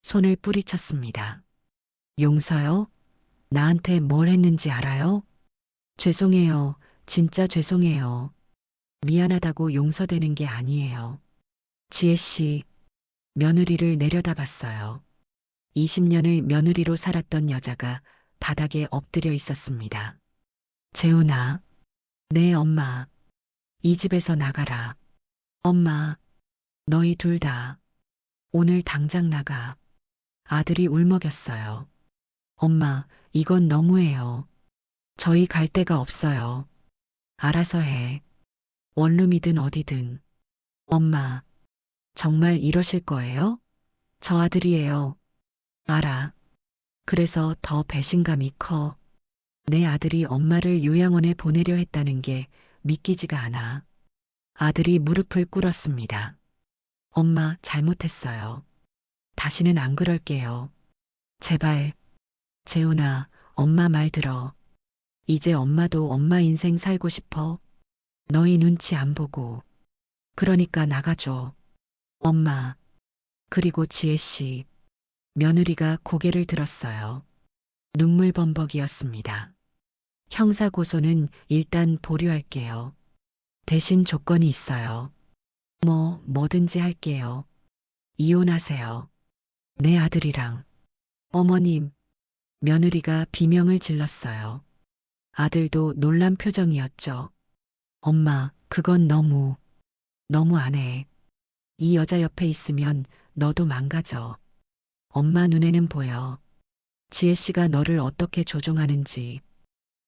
손을 뿌리쳤습니다. 용서요? 나한테 뭘 했는지 알아요? 죄송해요. 진짜 죄송해요. 미안하다고 용서되는 게 아니에요. 지혜 씨, 며느리를 내려다봤어요. 20년을 며느리로 살았던 여자가 바닥에 엎드려 있었습니다. 재훈아, 네 엄마, 이 집에서 나가라. 엄마, 너희 둘 다 오늘 당장 나가. 아들이 울먹였어요. 엄마, 이건 너무해요. 저희 갈 데가 없어요. 알아서 해. 원룸이든 어디든. 엄마, 정말 이러실 거예요? 저 아들이에요. 알아. 그래서 더 배신감이 커. 내 아들이 엄마를 요양원에 보내려 했다는 게 믿기지가 않아. 아들이 무릎을 꿇었습니다. 엄마, 잘못했어요. 다시는 안 그럴게요. 제발. 재훈아, 엄마 말 들어. 이제 엄마도 엄마 인생 살고 싶어. 너희 눈치 안 보고. 그러니까 나가줘. 엄마. 그리고 지혜 씨. 며느리가 고개를 들었어요. 눈물 범벅이었습니다. 형사 고소는 일단 보류할게요. 대신 조건이 있어요. 뭐든지 할게요. 이혼하세요. 내 아들이랑. 어머님. 며느리가 비명을 질렀어요. 아들도 놀란 표정이었죠. 엄마, 그건 너무 안 해. 이 여자 옆에 있으면 너도 망가져. 엄마 눈에는 보여. 지혜 씨가 너를 어떻게 조종하는지.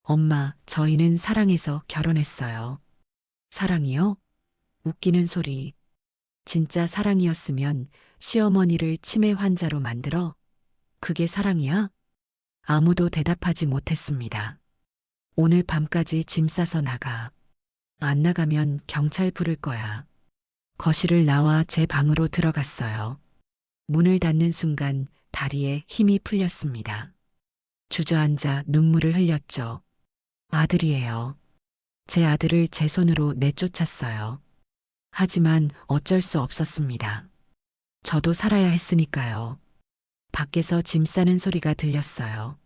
엄마, 저희는 사랑해서 결혼했어요. 사랑이요? 웃기는 소리. 진짜 사랑이었으면 시어머니를 치매 환자로 만들어? 그게 사랑이야? 아무도 대답하지 못했습니다. 오늘 밤까지 짐 싸서 나가. 안 나가면 경찰 부를 거야. 거실을 나와 제 방으로 들어갔어요. 문을 닫는 순간 다리에 힘이 풀렸습니다. 주저앉아 눈물을 흘렸죠. 아들이에요. 제 아들을 제 손으로 내쫓았어요. 하지만 어쩔 수 없었습니다. 저도 살아야 했으니까요. 밖에서 짐 싸는 소리가 들렸어요.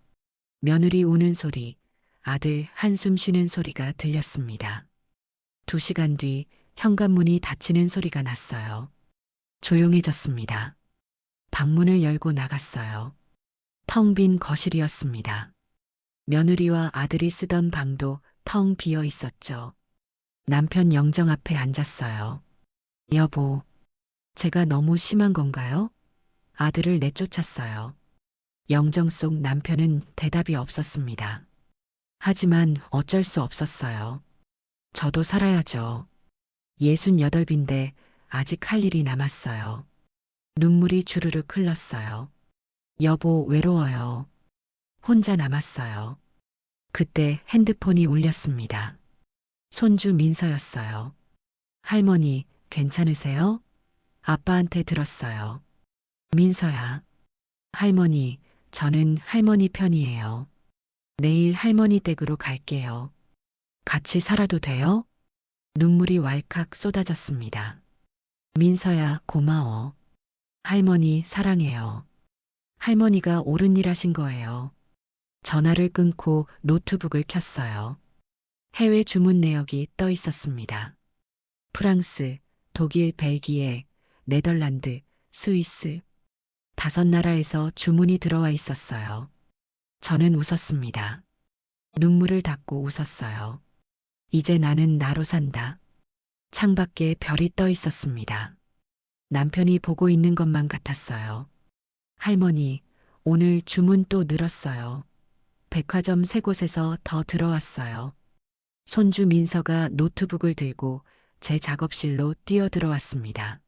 며느리 우는 소리, 아들 한숨 쉬는 소리가 들렸습니다. 2시간 뒤 현관문이 닫히는 소리가 났어요. 조용해졌습니다. 방문을 열고 나갔어요. 텅 빈 거실이었습니다. 며느리와 아들이 쓰던 방도 텅 비어 있었죠. 남편 영정 앞에 앉았어요. 여보, 제가 너무 심한 건가요? 아들을 내쫓았어요. 영정 속 남편은 대답이 없었습니다. 하지만 어쩔 수 없었어요. 저도 살아야죠. 68인데 아직 할 일이 남았어요. 눈물이 주르륵 흘렀어요. 여보, 외로워요. 혼자 남았어요. 그때 핸드폰이 울렸습니다. 손주 민서였어요. 할머니, 괜찮으세요? 아빠한테 들었어요. 민서야. 할머니, 저는 할머니 편이에요. 내일 할머니 댁으로 갈게요. 같이 살아도 돼요? 눈물이 왈칵 쏟아졌습니다. 민서야, 고마워. 할머니, 사랑해요. 할머니가 옳은 일 하신 거예요. 전화를 끊고 노트북을 켰어요. 해외 주문 내역이 떠 있었습니다. 프랑스, 독일, 벨기에, 네덜란드, 스위스. 5나라에서 주문이 들어와 있었어요. 저는 웃었습니다. 눈물을 닦고 웃었어요. 이제 나는 나로 산다. 창밖에 별이 떠 있었습니다. 남편이 보고 있는 것만 같았어요. 할머니, 오늘 주문 또 늘었어요. 백화점 3곳에서 더 들어왔어요. 손주 민서가 노트북을 들고 제 작업실로 뛰어들어왔습니다.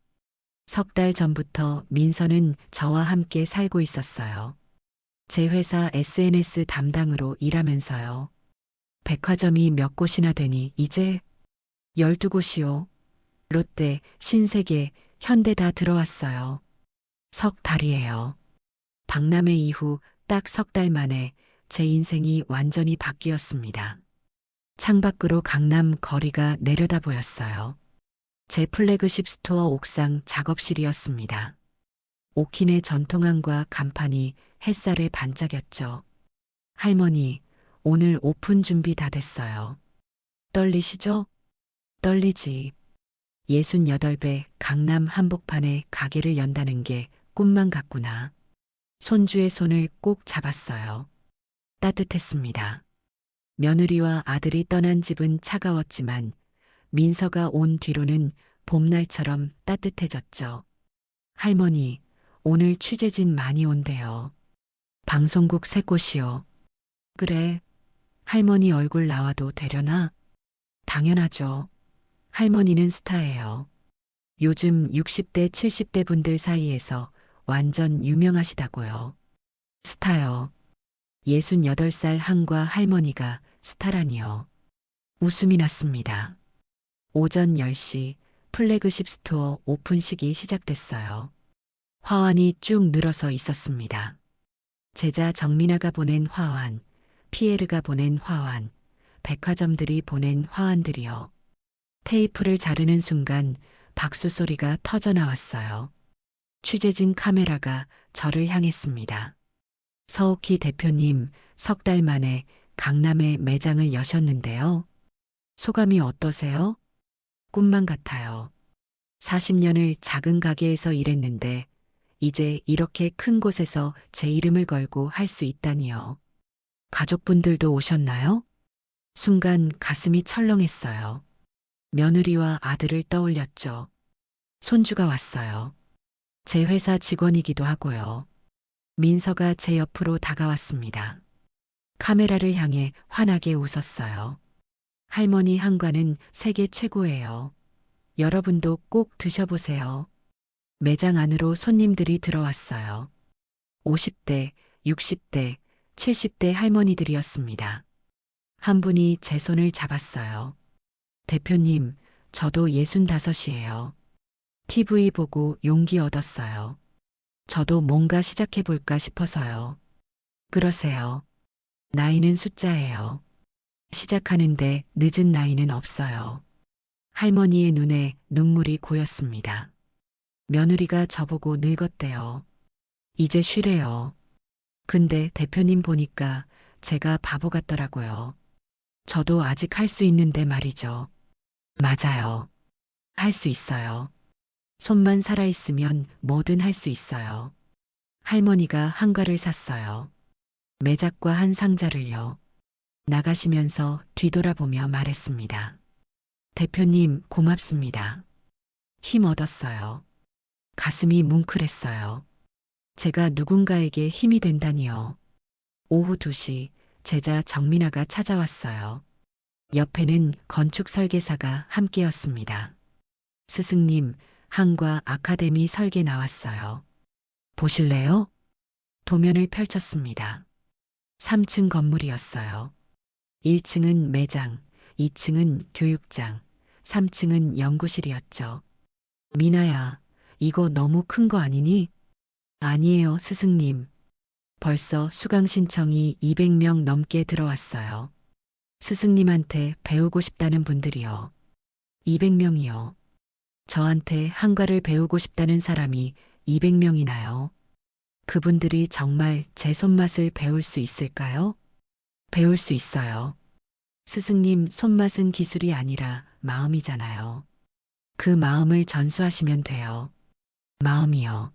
3달 전부터 민서는 저와 함께 살고 있었어요. 제 회사 SNS 담당으로 일하면서요. 백화점이 몇 곳이나 되니 이제 12곳이요. 롯데, 신세계, 현대 다 들어왔어요. 3달이에요. 박람회 이후 딱 3달 만에 제 인생이 완전히 바뀌었습니다. 창밖으로 강남 거리가 내려다 보였어요. 제 플래그십 스토어 옥상 작업실이었습니다. 오킨의 전통함과 간판이 햇살에 반짝였죠. 할머니, 오늘 오픈 준비 다 됐어요. 떨리시죠? 떨리지. 68배 강남 한복판에 가게를 연다는 게 꿈만 같구나. 손주의 손을 꼭 잡았어요. 따뜻했습니다. 며느리와 아들이 떠난 집은 차가웠지만 민서가 온 뒤로는 봄날처럼 따뜻해졌죠. 할머니, 오늘 취재진 많이 온대요. 방송국 3곳이요. 그래. 할머니 얼굴 나와도 되려나? 당연하죠. 할머니는 스타예요. 요즘 60대, 70대 분들 사이에서 완전 유명하시다고요. 스타요. 68살 한과 할머니가 스타라니요. 웃음이 났습니다. 오전 10시 플래그십 스토어 오픈식이 시작됐어요. 화환이 쭉 늘어서 있었습니다. 제자 정민아가 보낸 화환, 피에르가 보낸 화환, 백화점들이 보낸 화환들이요. 테이프를 자르는 순간 박수 소리가 터져 나왔어요. 취재진 카메라가 저를 향했습니다. 서옥희 대표님, 3달 만에 강남에 매장을 여셨는데요. 소감이 어떠세요? 꿈만 같아요. 40년을 작은 가게에서 일했는데 이제 이렇게 큰 곳에서 제 이름을 걸고 할 수 있다니요. 가족분들도 오셨나요? 순간 가슴이 철렁했어요. 며느리와 아들을 떠올렸죠. 손주가 왔어요. 제 회사 직원이기도 하고요. 민서가 제 옆으로 다가왔습니다. 카메라를 향해 환하게 웃었어요. 할머니 한과는 세계 최고예요. 여러분도 꼭 드셔보세요. 매장 안으로 손님들이 들어왔어요. 50대, 60대, 70대 할머니들이었습니다. 한 분이 제 손을 잡았어요. 대표님, 저도 65이에요. TV 보고 용기 얻었어요. 저도 뭔가 시작해볼까 싶어서요. 그러세요. 나이는 숫자예요. 시작하는데 늦은 나이는 없어요. 할머니의 눈에 눈물이 고였습니다. 며느리가 저보고 늙었대요. 이제 쉬래요. 근데 대표님 보니까 제가 바보 같더라고요. 저도 아직 할 수 있는데 말이죠. 맞아요. 할 수 있어요. 손만 살아있으면 뭐든 할 수 있어요. 할머니가 한가를 샀어요. 매작과 한 상자를요. 나가시면서 뒤돌아보며 말했습니다. 대표님, 고맙습니다. 힘 얻었어요. 가슴이 뭉클했어요. 제가 누군가에게 힘이 된다니요. 오후 2시 제자 정민아가 찾아왔어요. 옆에는 건축 설계사가 함께였습니다. 스승님, 한과 아카데미 설계 나왔어요. 보실래요? 도면을 펼쳤습니다. 3층 건물이었어요. 1층은 매장, 2층은 교육장, 3층은 연구실이었죠. 미나야, 이거 너무 큰 거 아니니? 아니에요, 스승님. 벌써 수강 신청이 200명 넘게 들어왔어요. 스승님한테 배우고 싶다는 분들이요. 200명이요. 저한테 한과를 배우고 싶다는 사람이 200명이나요. 그분들이 정말 제 손맛을 배울 수 있을까요? 배울 수 있어요. 스승님 손맛은 기술이 아니라 마음이잖아요. 그 마음을 전수하시면 돼요. 마음이요.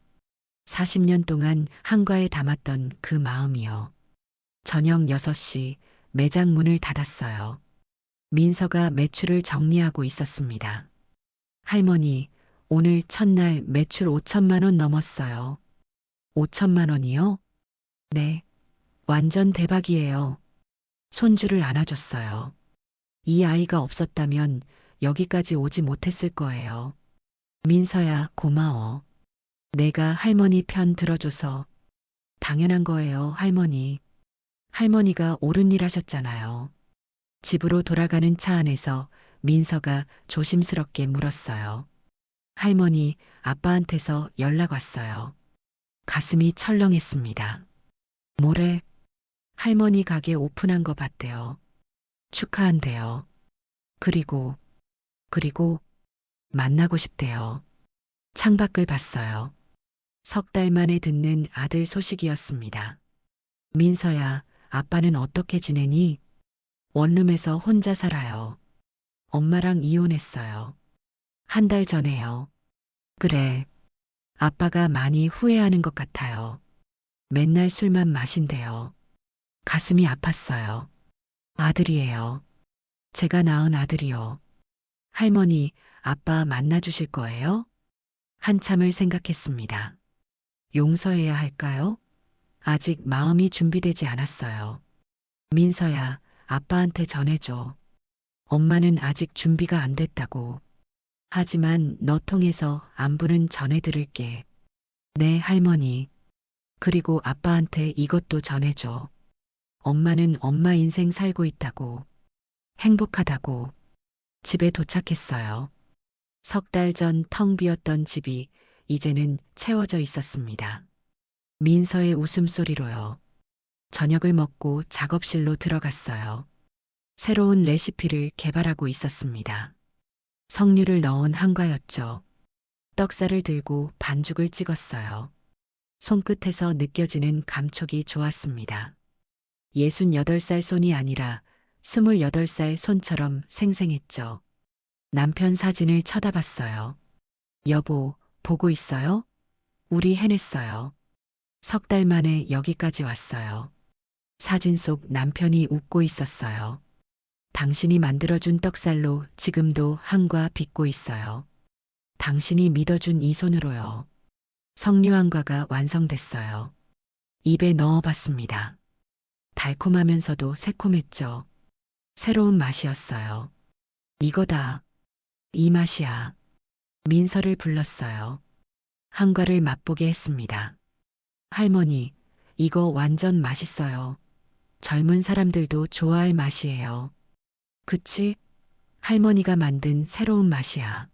40년 동안 한과에 담았던 그 마음이요. 저녁 6시 매장 문을 닫았어요. 민서가 매출을 정리하고 있었습니다. 할머니, 오늘 첫날 매출 5천만 원 넘었어요. 5천만 원이요? 네. 완전 대박이에요. 손주를 안아줬어요. 이 아이가 없었다면 여기까지 오지 못했을 거예요. 민서야, 고마워. 내가 할머니 편 들어줘서 당연한 거예요, 할머니. 할머니가 옳은 일 하셨잖아요. 집으로 돌아가는 차 안에서 민서가 조심스럽게 물었어요. 할머니, 아빠한테서 연락 왔어요. 가슴이 철렁했습니다. 뭐래? 할머니 가게 오픈한 거 봤대요. 축하한대요. 그리고 만나고 싶대요. 창밖을 봤어요. 3달 만에 듣는 아들 소식이었습니다. 민서야, 아빠는 어떻게 지내니? 원룸에서 혼자 살아요. 엄마랑 이혼했어요. 1달 전에요. 그래. 아빠가 많이 후회하는 것 같아요. 맨날 술만 마신대요. 가슴이 아팠어요. 아들이에요. 제가 낳은 아들이요. 할머니, 아빠 만나주실 거예요? 한참을 생각했습니다. 용서해야 할까요? 아직 마음이 준비되지 않았어요. 민서야, 아빠한테 전해줘. 엄마는 아직 준비가 안 됐다고. 하지만 너 통해서 안부는 전해드릴게. 네, 할머니. 그리고 아빠한테 이것도 전해줘. 엄마는 엄마 인생 살고 있다고. 행복하다고. 집에 도착했어요. 3달 전 텅 비었던 집이 이제는 채워져 있었습니다. 민서의 웃음소리로요. 저녁을 먹고 작업실로 들어갔어요. 새로운 레시피를 개발하고 있었습니다. 석류를 넣은 한과였죠. 떡살을 들고 반죽을 찍었어요. 손끝에서 느껴지는 감촉이 좋았습니다. 68살 손이 아니라 28살 손처럼 생생했죠. 남편 사진을 쳐다봤어요. 여보, 보고 있어요? 우리 해냈어요. 3달 만에 여기까지 왔어요. 사진 속 남편이 웃고 있었어요. 당신이 만들어준 떡살로 지금도 한과 빚고 있어요. 당신이 믿어준 이 손으로요. 석류한과가 완성됐어요. 입에 넣어봤습니다. 달콤하면서도 새콤했죠. 새로운 맛이었어요. 이거다. 이 맛이야. 민서를 불렀어요. 한과를 맛보게 했습니다. 할머니, 이거 완전 맛있어요. 젊은 사람들도 좋아할 맛이에요. 그치? 할머니가 만든 새로운 맛이야.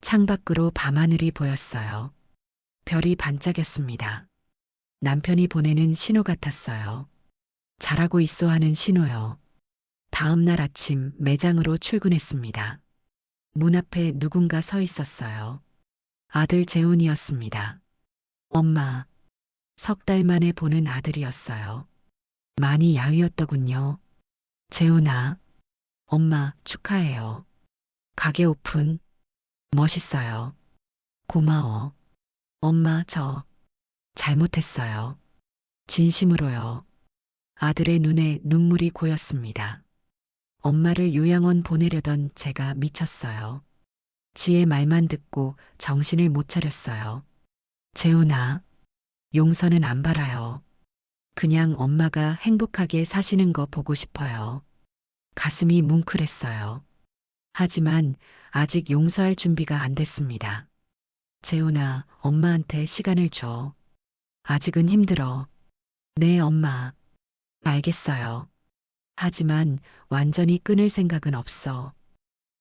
창밖으로 밤하늘이 보였어요. 별이 반짝였습니다. 남편이 보내는 신호 같았어요. 잘하고 있어 하는 신호요. 다음 날 아침 매장으로 출근했습니다. 문 앞에 누군가 서 있었어요. 아들 재훈이었습니다. 엄마, 3달 만에 보는 아들이었어요. 많이 야위었더군요. 재훈아, 엄마 축하해요. 가게 오픈. 멋있어요. 고마워. 엄마, 저 잘못했어요. 진심으로요. 아들의 눈에 눈물이 고였습니다. 엄마를 요양원 보내려던 제가 미쳤어요. 지의 말만 듣고 정신을 못 차렸어요. 재훈아, 용서는 안 바라요. 그냥 엄마가 행복하게 사시는 거 보고 싶어요. 가슴이 뭉클했어요. 하지만 아직 용서할 준비가 안 됐습니다. 재훈아, 엄마한테 시간을 줘. 아직은 힘들어. 네, 엄마. 알겠어요. 하지만 완전히 끊을 생각은 없어.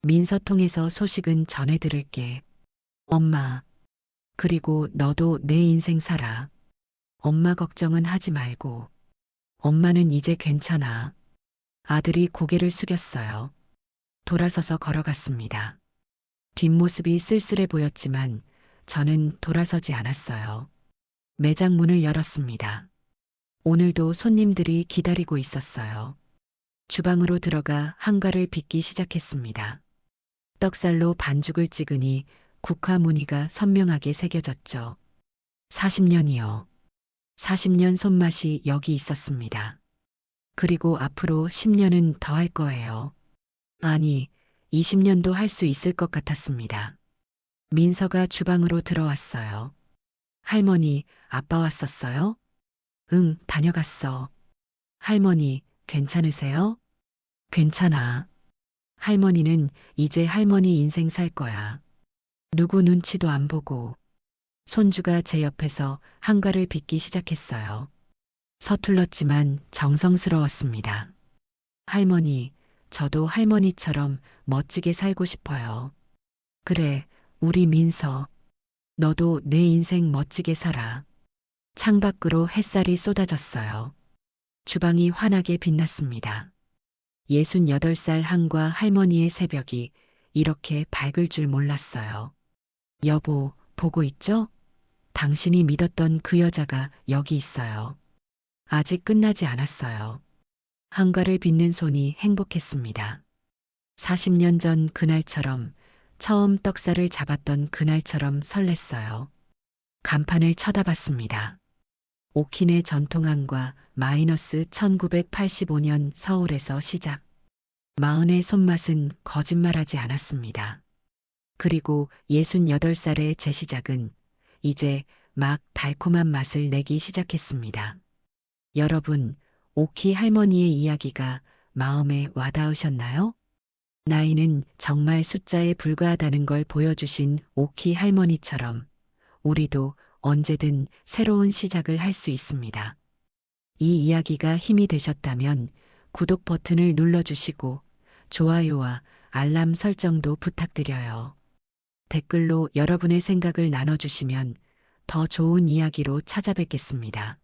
민서 통해서 소식은 전해 들을게. 엄마. 그리고 너도 내 인생 살아. 엄마 걱정은 하지 말고. 엄마는 이제 괜찮아. 아들이 고개를 숙였어요. 돌아서서 걸어갔습니다. 뒷모습이 쓸쓸해 보였지만 저는 돌아서지 않았어요. 매장 문을 열었습니다. 오늘도 손님들이 기다리고 있었어요. 주방으로 들어가 한가를 빚기 시작했습니다. 떡살로 반죽을 찍으니 국화 무늬가 선명하게 새겨졌죠. 40년이요. 40년 손맛이 여기 있었습니다. 그리고 앞으로 10년은 더 할 거예요. 아니, 20년도 할 수 있을 것 같았습니다. 민서가 주방으로 들어왔어요. 할머니, 아빠 왔었어요? 응, 다녀갔어. 할머니, 괜찮으세요? 괜찮아. 할머니는 이제 할머니 인생 살 거야. 누구 눈치도 안 보고. 손주가 제 옆에서 한가를 빚기 시작했어요. 서툴렀지만 정성스러웠습니다. 할머니, 저도 할머니처럼 멋지게 살고 싶어요. 그래, 우리 민서. 너도 내 인생 멋지게 살아. 창밖으로 햇살이 쏟아졌어요. 주방이 환하게 빛났습니다. 68살 한과 할머니의 새벽이 이렇게 밝을 줄 몰랐어요. 여보, 보고 있죠? 당신이 믿었던 그 여자가 여기 있어요. 아직 끝나지 않았어요. 한가를 빚는 손이 행복했습니다. 40년 전 그날처럼, 처음 떡살을 잡았던 그날처럼 설렜어요. 간판을 쳐다봤습니다. 오킨의 전통함과 마이너스 1985년 서울에서 시작. 마흔의 손맛은 거짓말하지 않았습니다. 그리고 68살의 제 시작은 이제 막 달콤한 맛을 내기 시작했습니다. 여러분, 오키 할머니의 이야기가 마음에 와닿으셨나요? 나이는 정말 숫자에 불과하다는 걸 보여주신 오키 할머니처럼 우리도 언제든 새로운 시작을 할 수 있습니다. 이 이야기가 힘이 되셨다면 구독 버튼을 눌러주시고 좋아요와 알람 설정도 부탁드려요. 댓글로 여러분의 생각을 나눠주시면 더 좋은 이야기로 찾아뵙겠습니다.